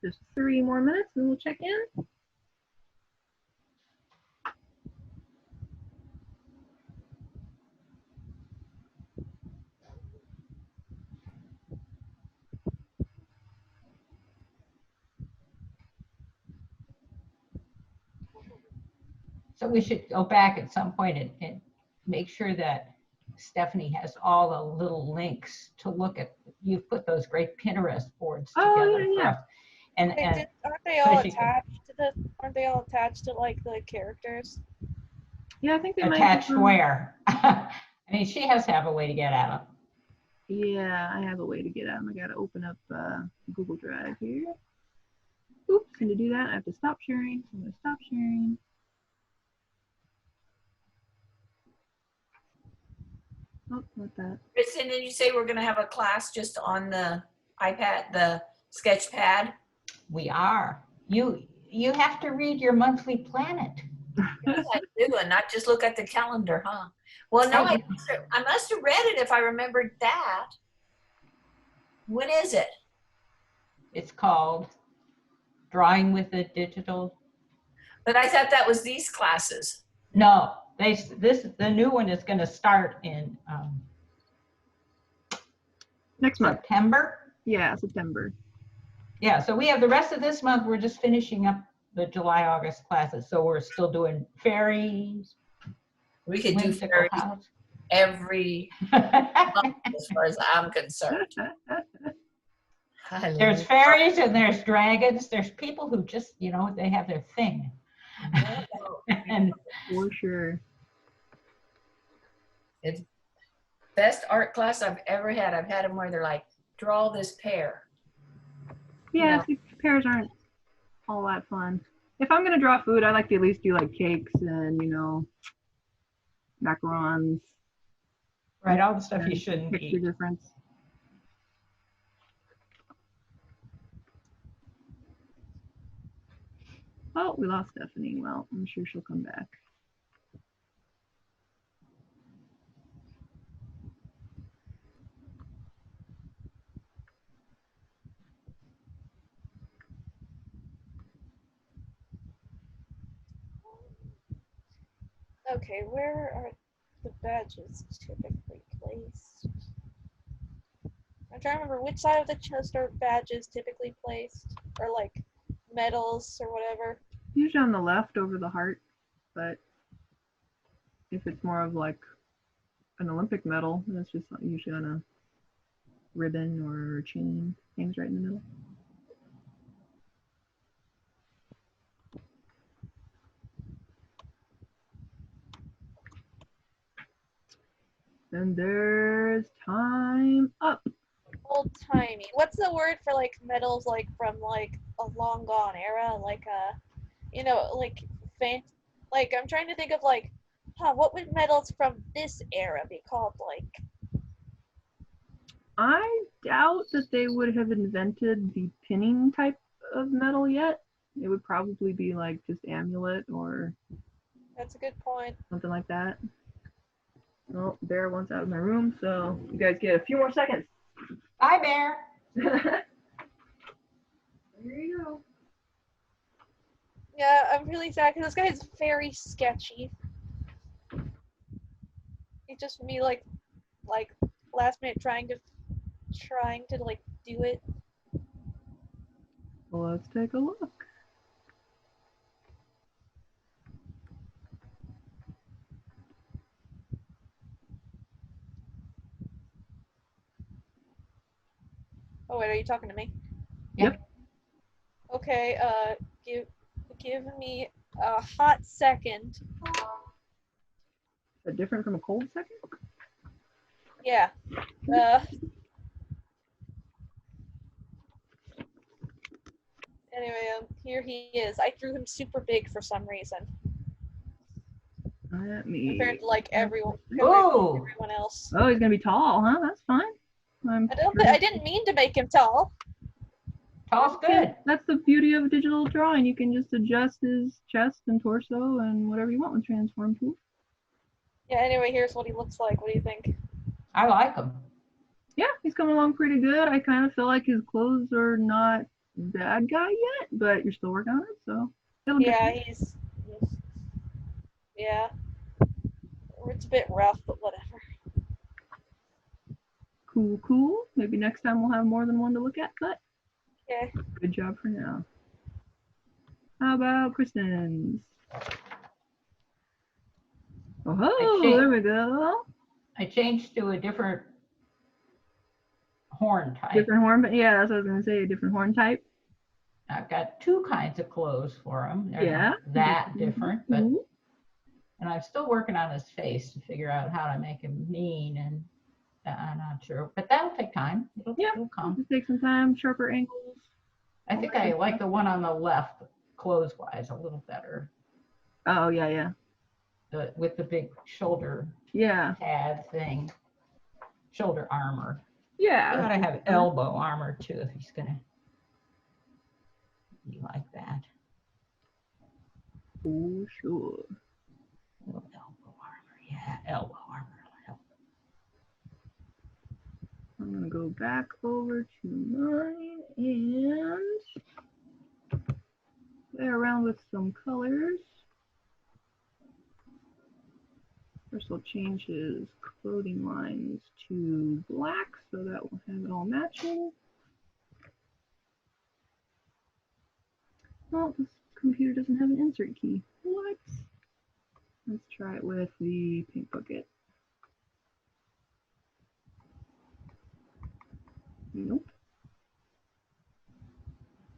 Just 3 more minutes and we'll check in. So we should go back at some point and make sure that Stephanie has all the little links to look at. You've put those great Pinterest boards together for us. And aren't they all attached to aren't they all attached to like the characters? Yeah, I think they attached might where? I mean, she has to have a way to get at them. Yeah, I have a way to get at them. I gotta open up Google Drive here. Oops, and to do that, I have to stop sharing. I'm gonna stop sharing. Oh, not that. Kristen, did you say we're going to have a class just on the iPad, the sketch pad? We are. You have to read your monthly planet. Yes, I do, and not just look at the calendar, huh? Well, no, I must have read it if I remembered that. When is it? It's called Drawing with a Digital. But I thought that was these classes. No, the new one is going to start in Next month. September. Yeah, September. Yeah, so we have the rest of this month. We're just finishing up the July-August classes. So we're still doing fairies. We could do fairies every month as far as I'm concerned. There's fairies and there's dragons. There's people who just, they have their thing. And for sure. It's best art class I've ever had. I've had them where they're like, draw this pear. Yeah, see, pears aren't all that fun. If I'm gonna draw food, I like to at least do like cakes and macarons. Right, all the stuff you shouldn't eat. Difference. Oh, we lost Stephanie. Well, I'm sure she'll come back. Okay, where are the badges typically placed? I'm trying to remember which side of the chest are badges typically placed, or like medals or whatever. Usually on the left over the heart, but if it's more of like an Olympic medal, then it's just usually on a ribbon or a chain, hangs right in the middle. And there's time up. Old timey. What's the word for like medals like from like a long gone era? Like like I'm trying to think of like, what would medals from this era be called like? I doubt that they would have invented the pinning type of medal yet. It would probably be like just amulet or. That's a good point. Something like that. Well, Bear wants out of my room, so you guys get a few more seconds. Bye, Bear. There you go. Yeah, I'm really sad because this guy is very sketchy. It's just me like last minute trying to like do it. Well, let's take a look. Oh wait, are you talking to me? Yep. Okay, give me a hot second. Is that different from a cold second? Yeah. Anyway, here he is. I drew him super big for some reason. Compared to like everyone else. Oh, he's gonna be tall, huh? That's fine. I didn't mean to make him tall. Tall's good. That's the beauty of digital drawing. You can just adjust his chest and torso and whatever you want with transform tool. Yeah, anyway, here's what he looks like. What do you think? I like him. Yeah, he's coming along pretty good. I kind of feel like his clothes are not bad guy yet, but you're still working on it, so it'll get Yeah, there. he's yeah. It's a bit rough, but whatever. Cool, cool. Maybe next time we'll have more than one to look at, but Okay. good job for now. How about Kristen's? Oh, there we go. I changed to a different horn type. Different horn, but yeah, that's what I was gonna say, a different horn type. I've got two kinds of clothes for him. They're Yeah. not that different, but Mhm. and I'm still working on his face to figure out how to make him mean, and I'm not sure, but that'll take time. It'll come. Just take some time, sharper angles. I think I like the one on the left, clothes-wise, a little better. Oh yeah, yeah. With the big shoulder pad thing, shoulder armor. Yeah. You gotta have elbow armor too if he's gonna be like that. For sure. Little elbow armor, yeah, elbow armor. I'm gonna go back over to mine and play around with some colors. First we'll change his clothing lines to black so that we'll have it all matching. Well, this computer doesn't have an insert key. What? Let's try it with the pink bucket. Nope.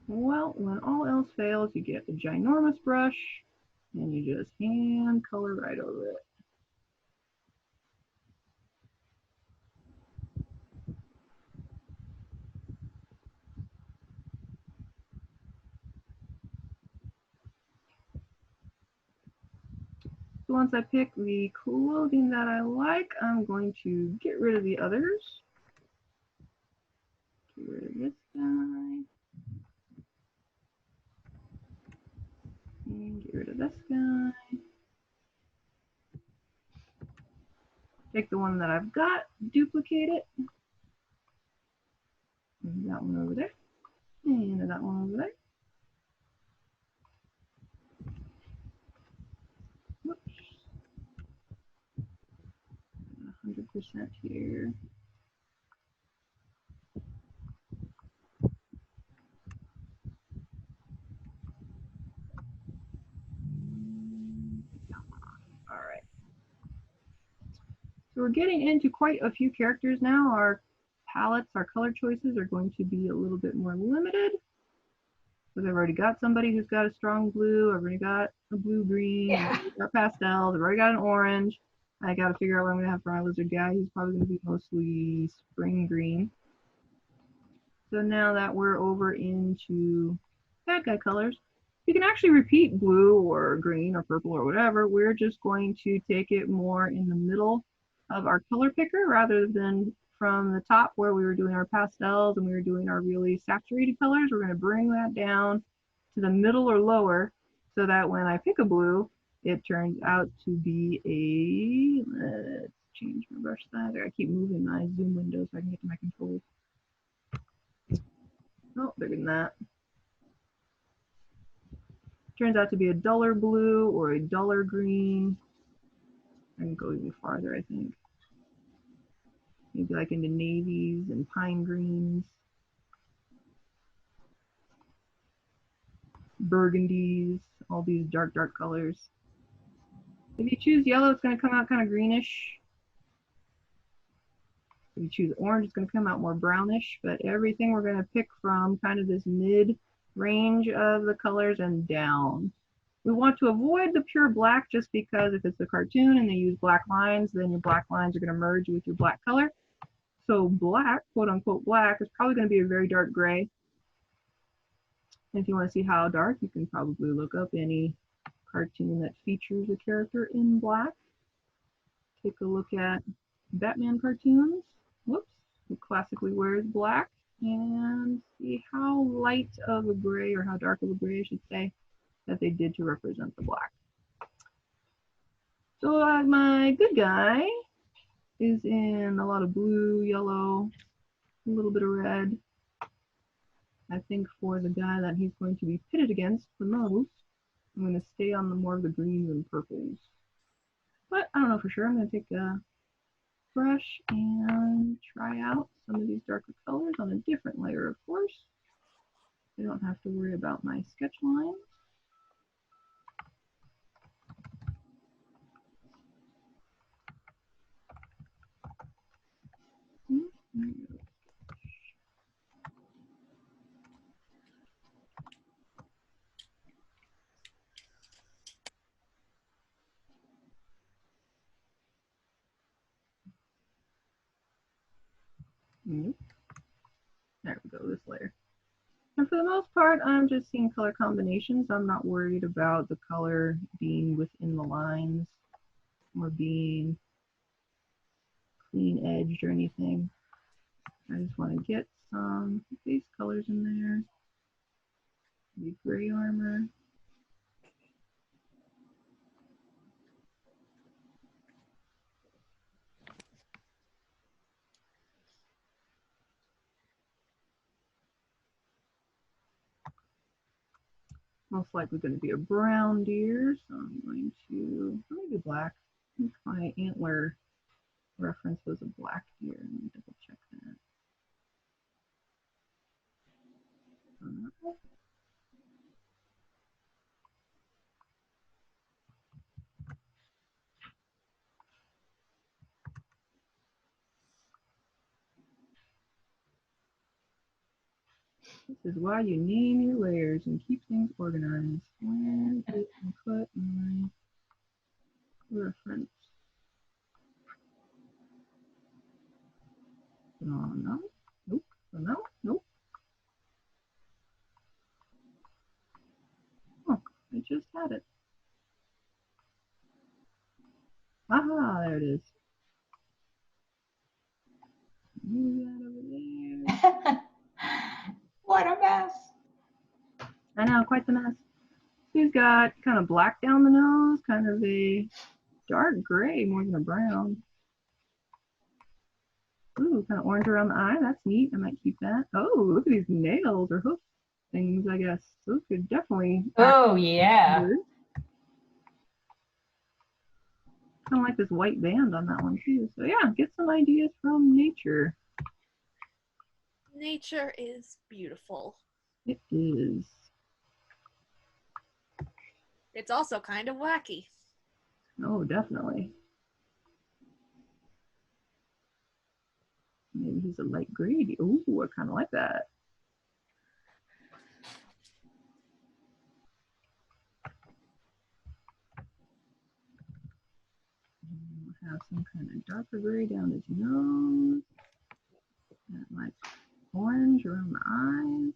Well, when all else fails, you get the ginormous brush and you just hand color right over it. So once I pick the clothing that I like, I'm going to get rid of the others. Get rid of this guy. And get rid of this guy. Take the one that I've got, duplicate it. And that one over there. And that one over there. Whoops. 100% here. All right. So we're getting into quite a few characters now. Our palettes, our color choices are going to be a little bit more limited. Because I've already got somebody who's got a strong blue. I've already got a blue-green. Yeah. I've got pastels. I've already got an orange. I got to figure out what I'm going to have for my lizard guy. He's probably going to be mostly spring green. So now that we're over into bad guy colors, you can actually repeat blue or green or purple or whatever. We're just going to take it more in the middle of our color picker rather than from the top where we were doing our pastels and we were doing our really saturated colors. We're going to bring that down to the middle or lower so that when I pick a blue, it turns out to be a, let's change my brush size. I keep moving my zoom window so I can get to my controls. Oh, bigger than that. Turns out to be a duller blue or a duller green. I can go even farther, I think. Maybe like into navies and pine greens. Burgundies, all these dark, dark colors. If you choose yellow, it's going to come out kind of greenish. If you choose orange, it's going to come out more brownish, but everything we're going to pick from kind of this mid range of the colors and down. We want to avoid the pure black just because if it's a cartoon and they use black lines, then your black lines are going to merge with your black color. So black, quote unquote black, is probably going to be a very dark gray. And if you want to see how dark, you can probably look up any cartoon that features a character in black. Take a look at Batman cartoons. Whoops, who classically wears black, and see how light of a gray or how dark of a gray, I should say, that they did to represent the black. So my good guy is in a lot of blue, yellow, a little bit of red. I think for the guy that he's going to be pitted against the most, I'm going to stay on the more of the greens and purples. But I don't know for sure. I'm going to take a brush and try out some of these darker colors on a different layer, of course. I don't have to worry about my sketch lines. There we go, this layer. And for the most part, I'm just seeing color combinations. I'm not worried about the color being within the lines or being clean edged or anything. I just want to get some base colors in there. The gray armor. Most likely going to be a brown deer, so I'm going to maybe black. I think my antler reference was a black deer. Let me double check that. This is why you name your layers and keep things organized. Where did I put my reference? Oh, no. Nope. Oh, no. Nope. Oh, I just had it. Aha, there it is. Move that over there. What a mess. I know, quite the mess. He's got kind of black down the nose, kind of a dark gray more than a brown. Ooh, kind of orange around the eye. That's neat. I might keep that. Oh, look at these nails or hoof things, I guess. Those could definitely. Oh, yeah. Kind of like this white band on that one, too. So, yeah, get some ideas from nature. Nature is beautiful. It is. It's also kind of wacky. Oh, definitely. Maybe he's a light gray. Ooh, I kind of like that. We'll have some kind of darker gray down his nose. And like orange around the eyes.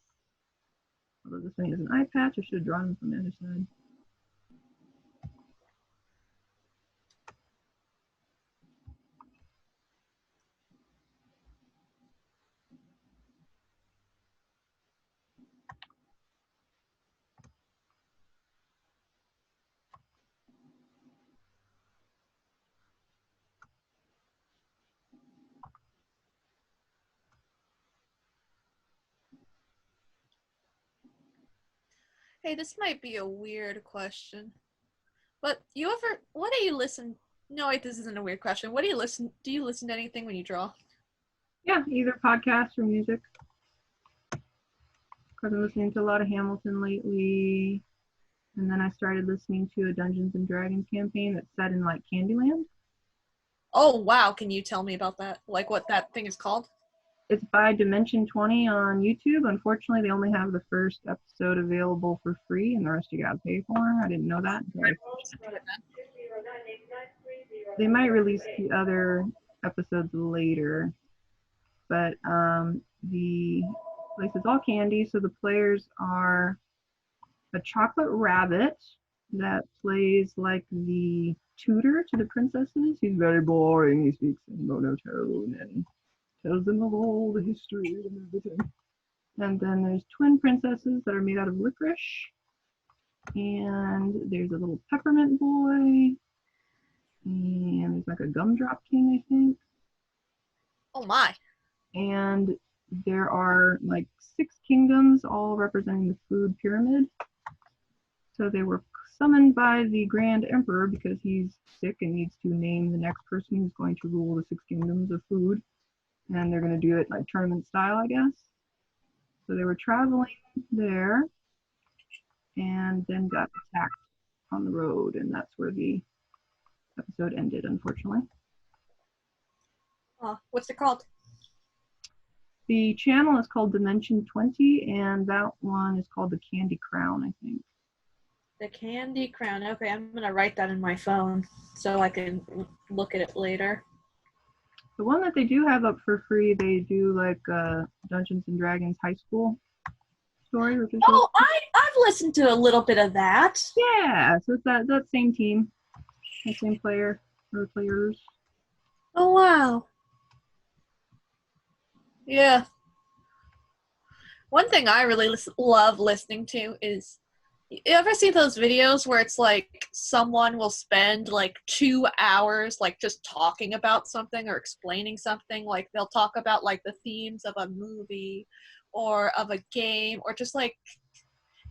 Although this thing is an eye patch, I should have drawn him from the other side. Hey, this might be a weird question, but what do you listen? No, wait, this isn't a weird question. What do you listen? Do you listen to anything when you draw? Yeah, either podcasts or music. Because I'm listening to a lot of Hamilton lately. And then I started listening to a Dungeons and Dragons campaign that's set in like Candyland. Oh, wow. Can you tell me about that? Like what that thing is called? It's by Dimension 20 on YouTube. Unfortunately, they only have the first episode available for free, and the rest you gotta pay for. I didn't know that. They might release the other episodes later, but the place is all candy, so the players are a chocolate rabbit that plays like the tutor to the princesses. He's very boring. He speaks in monotone and tells them of all the history and everything. And then there's twin princesses that are made out of licorice. And there's a little peppermint boy. And there's like a gumdrop king, I think. Oh my. And there are like 6 kingdoms, all representing the food pyramid. So they were summoned by the Grand Emperor because he's sick and needs to name the next person who's going to rule the 6 kingdoms of food. And they're going to do it like tournament style, I guess. So they were traveling there and then got attacked on the road, and that's where the episode ended, unfortunately. What's it called? The channel is called Dimension 20, and that one is called The Candy Crown, I think. The Candy Crown. Okay, I'm gonna write that in my phone so I can look at it later. The one that they do have up for free, they do like Dungeons and Dragons High School story. Which is I've listened to a little bit of that. Yeah, so it's that same team, that same player or players. Oh wow. Yeah. One thing I really love listening to is, you ever see those videos where it's like someone will spend like 2 hours like just talking about something or explaining something? Like they'll talk about like the themes of a movie or of a game, or just like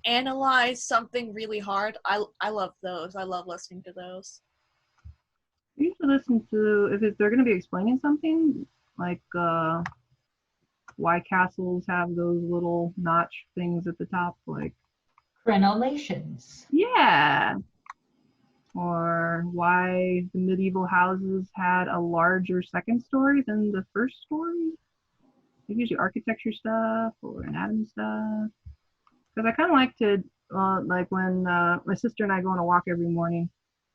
analyze something really hard. I love those. I love listening to those. I usually listen to, if they're going to be explaining something, like why castles have those little notch things at the top, like Crenellations. yeah, or why the medieval houses had a larger second story than the first story. Like usually architecture stuff or anatomy stuff. Because I kind of like to, like when my sister and I go on a walk every morning,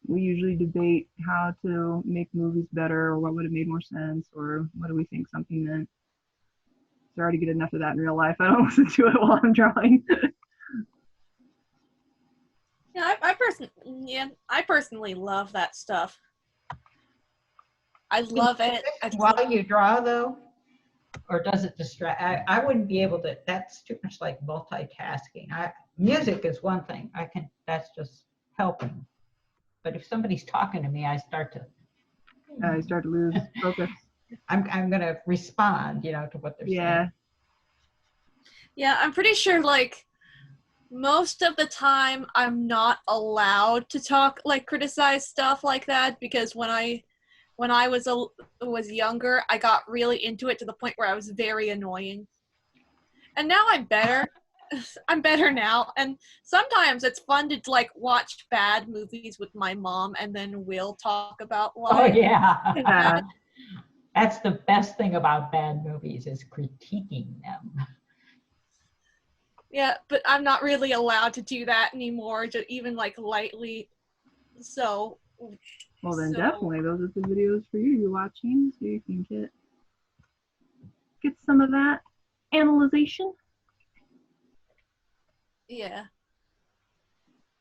we usually debate how to make movies better, or what would have made more sense, or what do we think something meant. So I already get enough of that in real life. I don't listen to it while I'm drawing. Yeah, I personally love that stuff. I love it. While you draw, though, or does it distract? I wouldn't be able to. That's too much like multitasking. Music is one thing. That's just helping. But if somebody's talking to me, I start to lose focus. I'm gonna respond, to what they're saying. Yeah, I'm pretty sure like most of the time I'm not allowed to talk, like criticize stuff like that, because when I was younger, I got really into it to the point where I was very annoying. And now I'm better. I'm better now, and sometimes it's fun to like watch bad movies with my mom, and then we'll talk about why. Oh yeah. That's the best thing about bad movies, is critiquing them. Yeah, but I'm not really allowed to do that anymore, just even like lightly. So. Well, then definitely those are the videos for you to be watching, so you can get some of that analyzation. Yeah.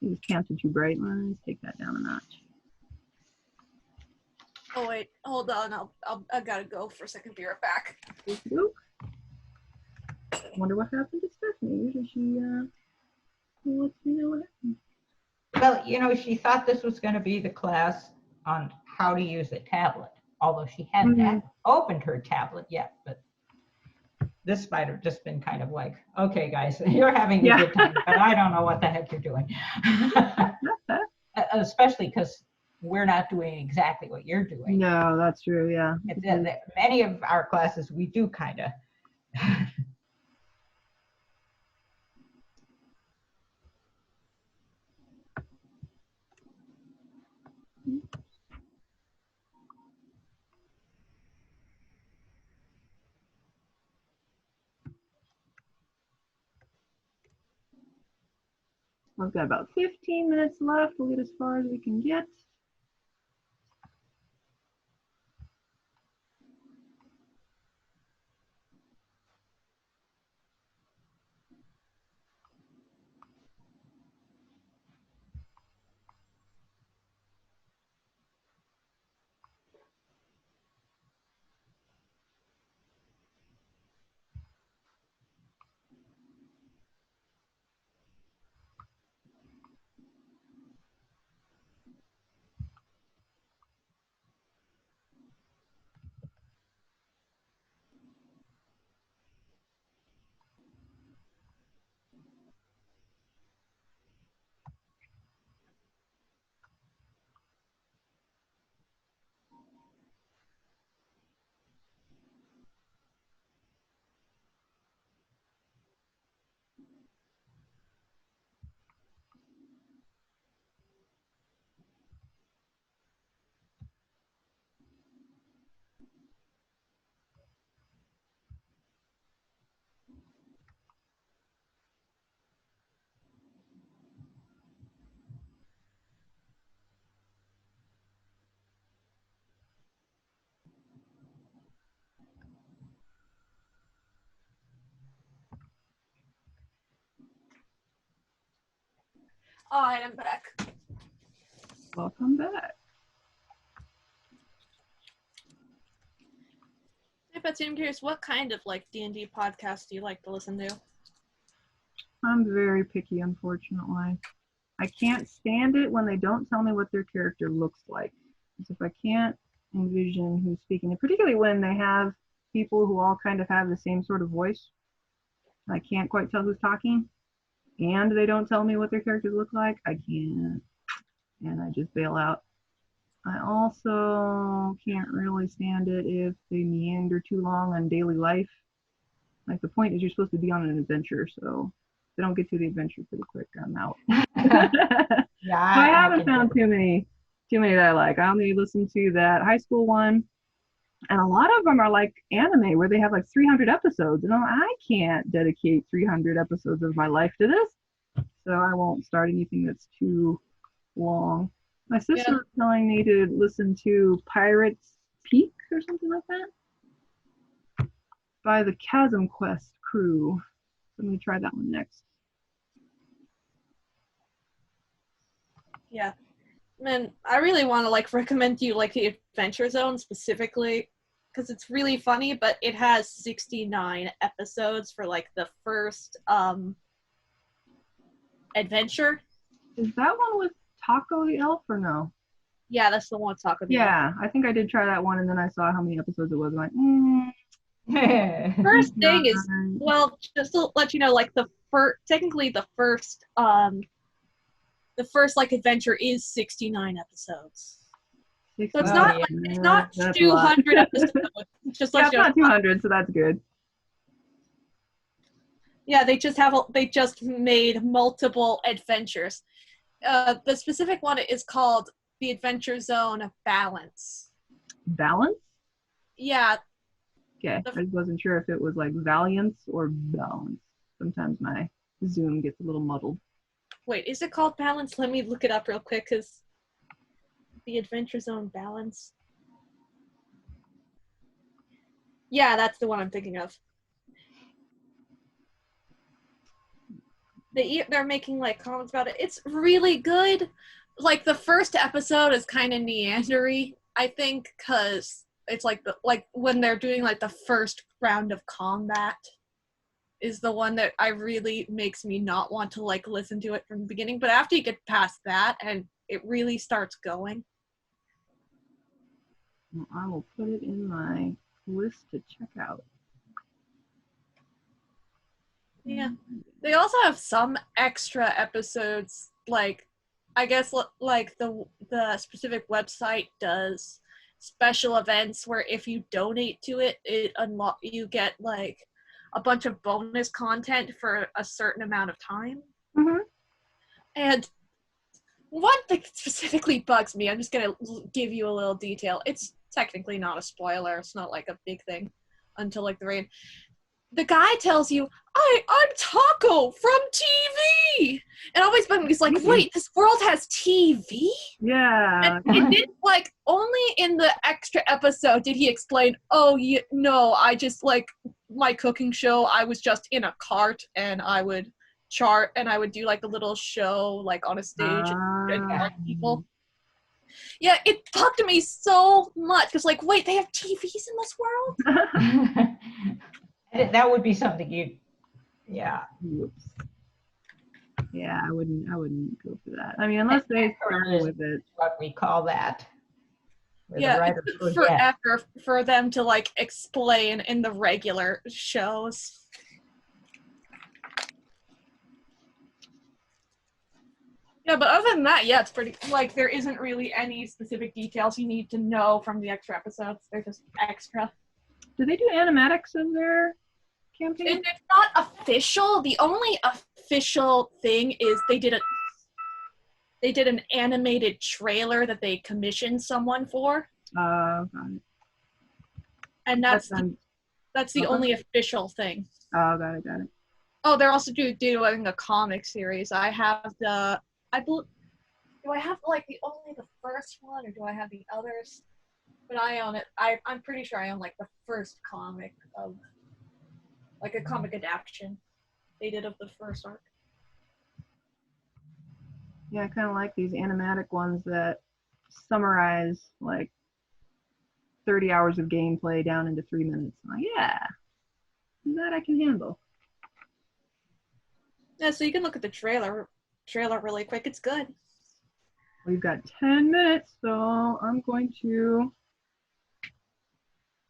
You just canceled too bright. Let's take that down a notch. Oh wait, hold on. I gotta go for a second. Be right back. Wonder what happened to Stephanie. Did she lets me know what happened? Well, she thought this was going to be the class on how to use a tablet, although she hadn't opened her tablet yet. But this might have just been kind of like, okay, guys, you're having a good time, but I don't know what the heck you're doing. Especially because we're not doing exactly what you're doing. No, that's true, yeah. Many of our classes, we do kind of. We've got about 15 minutes left. We'll get as far as we can get. Alright, I'm back. Welcome back. Hey, Betsy, I'm curious, what kind of like D&D podcast do you like to listen to? I'm very picky, unfortunately. I can't stand it when they don't tell me what their character looks like. Because if I can't envision who's speaking, and particularly when they have people who all kind of have the same sort of voice, I can't quite tell who's talking, and they don't tell me what their characters look like, I can't, and I just bail out. I also can't really stand it if they meander too long on daily life. Like, the point is you're supposed to be on an adventure, so if they don't get to the adventure pretty quick, I'm out. Yeah, I haven't can found do it. too many that I like. I only listened to that high school one, and a lot of them are like anime where they have like 300 episodes, and I can't dedicate 300 episodes of my life to this, so I won't start anything that's too long. My sister was telling me to listen to Pirates Peak or something like that by the Chasm Quest crew. So I'm gonna try that one next. Yeah. Man, I really want to like recommend you like the Adventure Zone specifically because it's really funny, but it has 69 episodes for like the first adventure. Is that one with Taco the Elf or no? Yeah, that's the one talking about. Yeah, I think I did try that one, and then I saw how many episodes it was. I'm like, First thing is, well, just to let you know, like technically the first like adventure is 69 episodes. So it's not like it's not 200 episodes. Just yeah, it's not 200, so that's good. Yeah, they just made multiple adventures. The specific one is called the Adventure Zone Balance. Balance? Yeah. Okay, I just wasn't sure if it was like Valiance or Balance. Sometimes my Zoom gets a little muddled. Wait, is it called Balance? Let me look it up real quick, because the Adventure Zone Balance. Yeah, that's the one I'm thinking of. They're making like comments about it. It's really good. Like the first episode is kind of neandery, I think, because it's like when they're doing like the first round of combat is the one that I really makes me not want to like listen to it from the beginning. But after you get past that and it really starts going. Well, I will put it in my list to check out. Yeah. They also have some extra episodes, like I guess like the specific website does special events where if you donate to it, you get like a bunch of bonus content for a certain amount of time. Mm-hmm. And one thing that specifically bugs me, I'm just gonna give you a little detail. It's technically not a spoiler. It's not like a big thing until like the rain. The guy tells you, I'm Taco from TV! And always bugging me, he's like, wait, this world has TV? Yeah. And it did, like, only in the extra episode did he explain, no, I just, like, my cooking show, I was just in a cart, and I would chart, and I would do, like, a little show, like, on a stage, and chart people. Yeah, it bugged me so much, because, like, wait, they have TVs in this world? That would be something yeah. Whoops. Yeah, I wouldn't go for that. I mean, unless they start with it. What we call that. Yeah, it took forever for them to like explain in the regular shows. Yeah, but other than that, yeah, it's pretty, like, there isn't really any specific details you need to know from the extra episodes. They're just extra. Do they do animatics in their campaign? It's not official. The only official thing is they did an animated trailer that they commissioned someone for. Got it. And that's the only official thing. Oh, got it. Oh, they're also doing a comic series. I have do I have like only the first one, or do I have the others? But I own it. I'm pretty sure I own like the first comic of, like, a comic adaptation they did of the first arc. Yeah, I kind of like these animatic ones that summarize like 30 hours of gameplay down into 3 minutes. I'm like, yeah, that I can handle. Yeah, so you can look at the trailer really quick. It's good. We've got 10 minutes, so I'm going to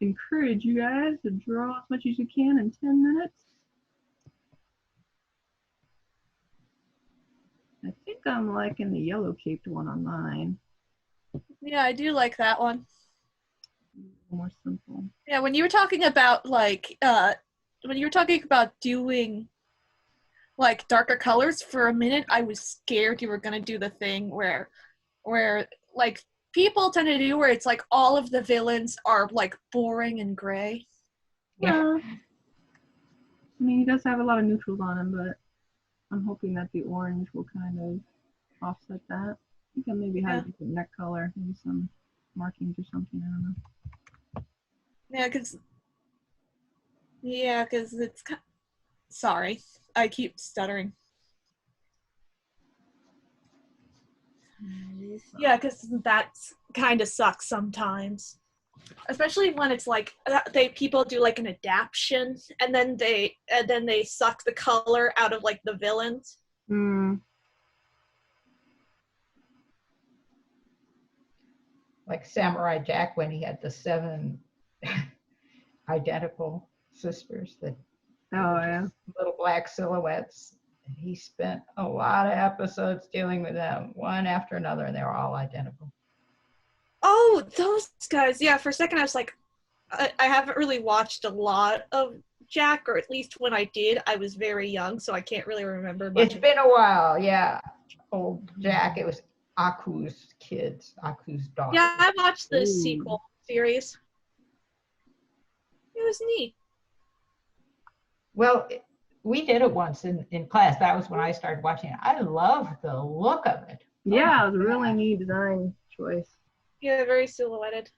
encourage you guys to draw as much as you can in 10 minutes. I think I'm liking the yellow-caped one on mine. Yeah, I do like that one. More simple. Yeah, when you were talking about doing like darker colors for a minute, I was scared you were gonna do the thing where like people tend to do where it's like all of the villains are like boring and gray. Yeah. I mean, he does have a lot of neutrals on him, but I'm hoping that the orange will kind of offset that. I think I maybe have a different neck color, maybe some markings or something, I don't know. Yeah, because it's... Sorry, I keep stuttering. Yeah, because that kind of sucks sometimes. Especially when it's like people do like an adaptation and then they suck the color out of like the villains. Like Samurai Jack when he had the 7 identical sisters that little black silhouettes. And he spent a lot of episodes dealing with them, one after another, and they were all identical. Oh, those guys. Yeah, for a second I was like, I haven't really watched a lot of Jack, or at least when I did, I was very young, so I can't really remember much. It's been a while, yeah. Old Jack, it was Aku's kids, Aku's daughter. Yeah, I watched the sequel series. It was neat. Well, we did it once in class. That was when I started watching it. I love the look of it. Yeah, it was a really neat design choice. Yeah, very silhouetted.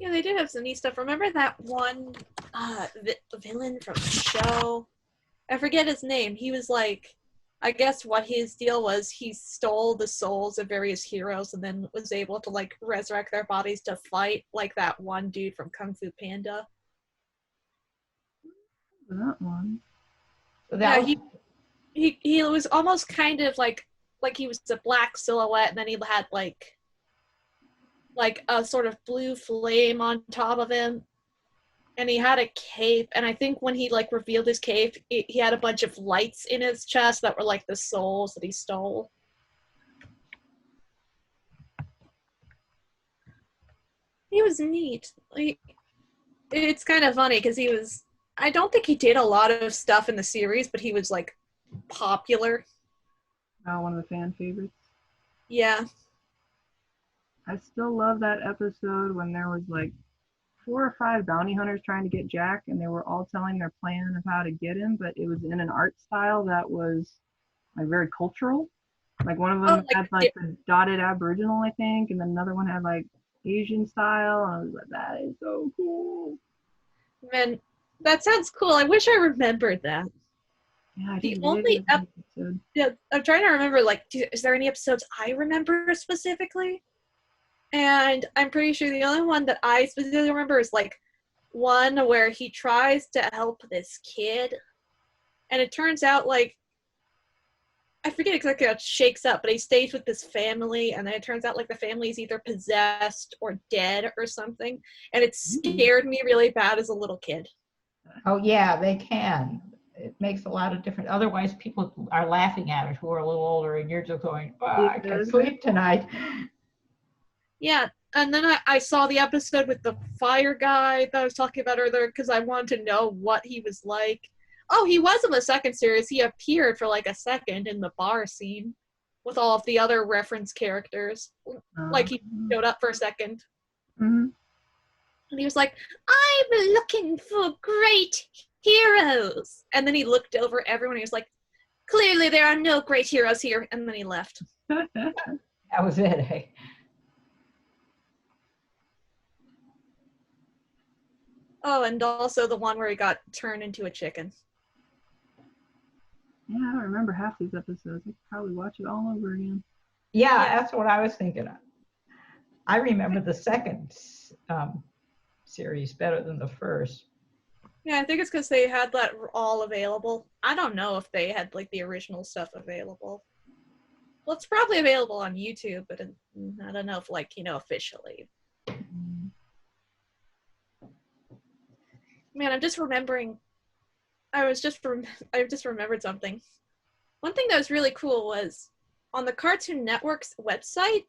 Yeah, they did have some neat stuff. Remember that one villain from the show? I forget his name. He was like, I guess what his deal was, he stole the souls of various heroes and then was able to like resurrect their bodies to fight, like that one dude from Kung Fu Panda. That one. So that he was almost kind of like he was a black silhouette, and then he had like a sort of blue flame on top of him, and he had a cape, and I think when he like revealed his cape, he had a bunch of lights in his chest that were like the souls that he stole. He was neat. It's kind of funny because I don't think he did a lot of stuff in the series, but he was like popular. One of the fan favorites. Yeah. I still love that episode when there was like 4 or 5 bounty hunters trying to get Jack, and they were all telling their plan of how to get him, but it was in an art style that was like very cultural. Like one of them had like the dotted Aboriginal, I think, and then another one had like Asian style. And I was like, that is so cool. Man, that sounds cool. I wish I remembered that. Yeah, the only episode. Yeah, I'm trying to remember, like, is there any episodes I remember specifically? And I'm pretty sure the only one that I specifically remember is like one where he tries to help this kid, and it turns out like, I forget exactly how it shakes up, but he stays with this family, and then it turns out like the family is either possessed or dead or something, and it scared me really bad as a little kid. Oh yeah, they can. it makes a lot of difference. Otherwise, people are laughing at it who are a little older, and you're just going, oh, I can't sleep tonight. Yeah, and then I saw the episode with the fire guy that I was talking about earlier because I wanted to know what he was like. Oh, he was in the second series. He appeared for like a second in the bar scene with all of the other reference characters. Like he showed up for a second. Mm-hmm. And he was like, I'm looking for great heroes. And then he looked over everyone. He was like, clearly there are no great heroes here. And then he left. That was it, eh? Oh, and also the one where he got turned into a chicken. Yeah, I don't remember half these episodes. I could probably watch it all over again. Yeah, that's what I was thinking of. I remember the second series better than the first. Yeah, I think it's because they had that all available. I don't know if they had like the original stuff available. Well, it's probably available on YouTube, but I don't know if like, officially. Man, I'm just remembering. I just remembered something. One thing that was really cool was on the Cartoon Network's website,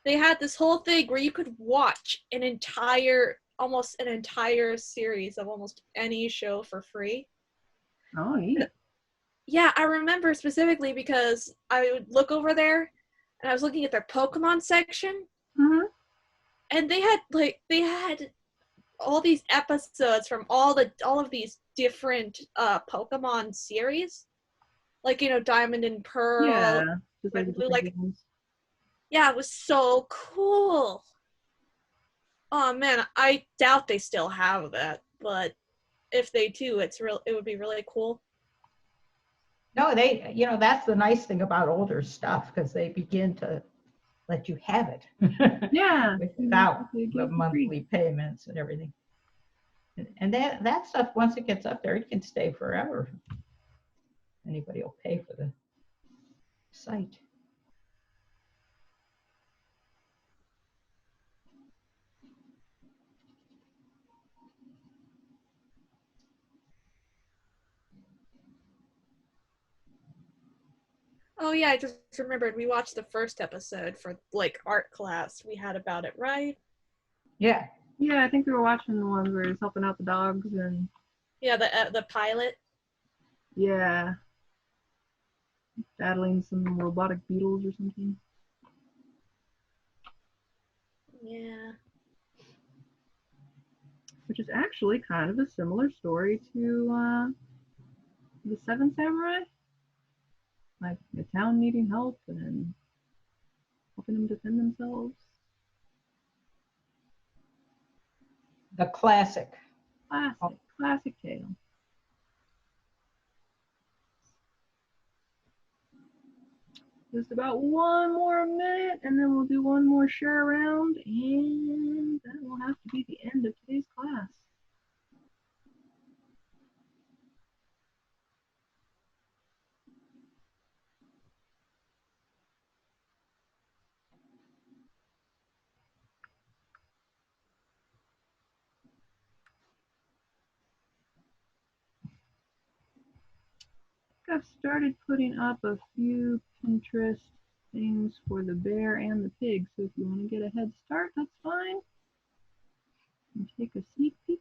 they had this whole thing where you could watch almost an entire series of almost any show for free. Oh, neat. Yeah, I remember specifically because I would look over there and I was looking at their Pokemon section. Mm-hmm. And they had all these episodes from all of these different Pokemon series. Like, Diamond and Pearl. Yeah. Just Red like Blue, the games. yeah, it was so cool. Oh man, I doubt they still have that, but if they do, it would be really cool. No, that's the nice thing about older stuff, because they begin to let you have it. Yeah. Without the monthly payments and everything. And that stuff, once it gets up there, it can stay forever. Anybody will pay for the site. Oh yeah, I just remembered we watched the first episode for like art class we had about it, right? Yeah. Yeah, I think we were watching the ones where he's helping out the dogs and. Yeah, the pilot. Yeah. Battling some robotic beetles or something. Yeah. Which is actually kind of a similar story to the Seven Samurai. Like the town needing help and helping them defend themselves. The classic. Classic tale. Just about one more minute, and then we'll do one more share round, and that will have to be the end of today's class. I've started putting up a few Pinterest things for the bear and the pig, so if you want to get a head start, that's fine. And take a sneak peek.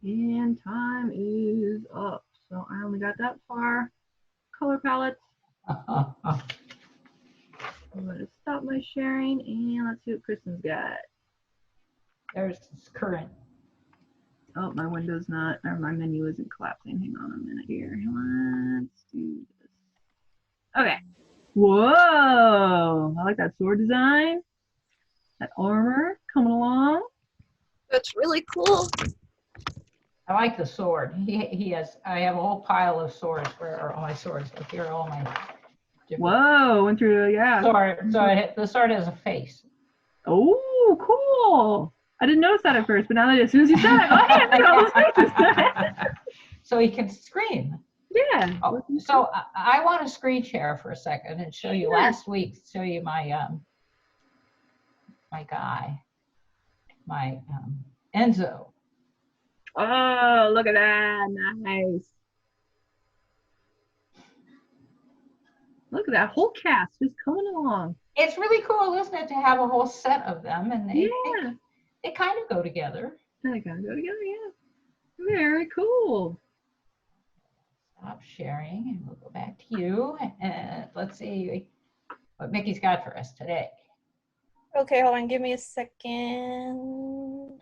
And time is up. So I only got that far. Color palettes. I'm going to stop my sharing and let's see what Kristen's got. There's this current. Oh, my window's not, or my menu isn't collapsing. Hang on a minute here. Let's do this. Okay. Whoa! I like that sword design. That armor coming along. That's really cool. I like the sword. He has. I have a whole pile of swords. Where are all my swords? Look, here are all my. Whoa! Went through, yeah. Sword. So the sword has a face. Oh, cool! I didn't notice that at first, but now that as soon as you said it, oh, hey, look at all those faces. So he can scream. Yeah. Oh, so I want to screen share for a second and show you Sure. last week. Show you my my guy, my Enzo. Oh, look at that! Nice. Look at that whole cast just coming along. It's really cool, isn't it, to have a whole set of them, and Yeah. they kind of go together. They kind of go together, yeah. Very cool. Stop sharing, and we'll go back to you. And let's see what Mickey's got for us today. Okay, hold on. Give me a second.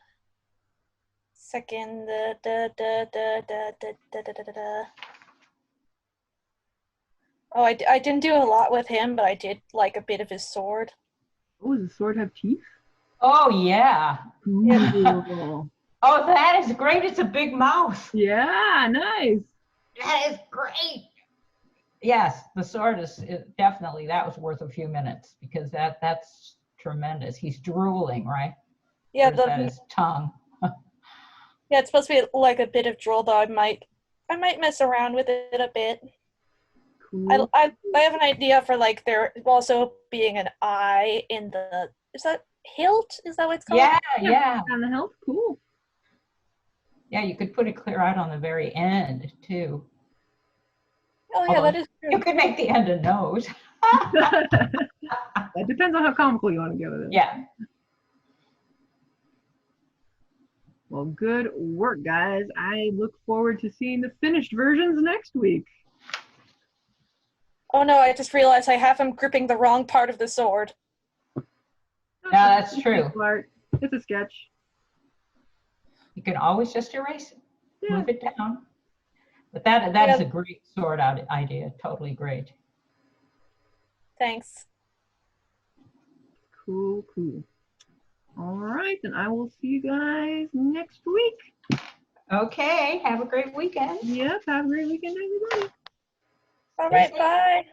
Oh, I didn't do a lot with him, but I did like a bit of his sword. Oh, does the sword have teeth? Oh, yeah. Cool. Oh, that is great. It's a big mouth. Yeah, nice. That is great. Yes, the sword is definitely, that was worth a few minutes because that's tremendous. He's drooling, right? Yeah, Or is that his tongue? yeah, it's supposed to be like a bit of drool, though. I might mess around with it a bit. Cool. I have an idea for like there also being an eye in the, is that hilt? Is that what it's called? Yeah. On the hilt, cool. Yeah, you could put it clear out on the very end too. Oh yeah, Although that is you true. could make the end a nose. It depends on how comical you want to go with it. Yeah. Well, good work, guys. I look forward to seeing the finished versions next week. Oh no, I just realized I have him gripping the wrong part of the sword. Yeah, that's true. It's a sketch. You can always just erase it, Yeah. move it down. But that is a great sword out idea. Totally great. Thanks. Cool. All right, then I will see you guys next week. Okay, have a great weekend. Yep, have a great weekend, everybody. All right, bye.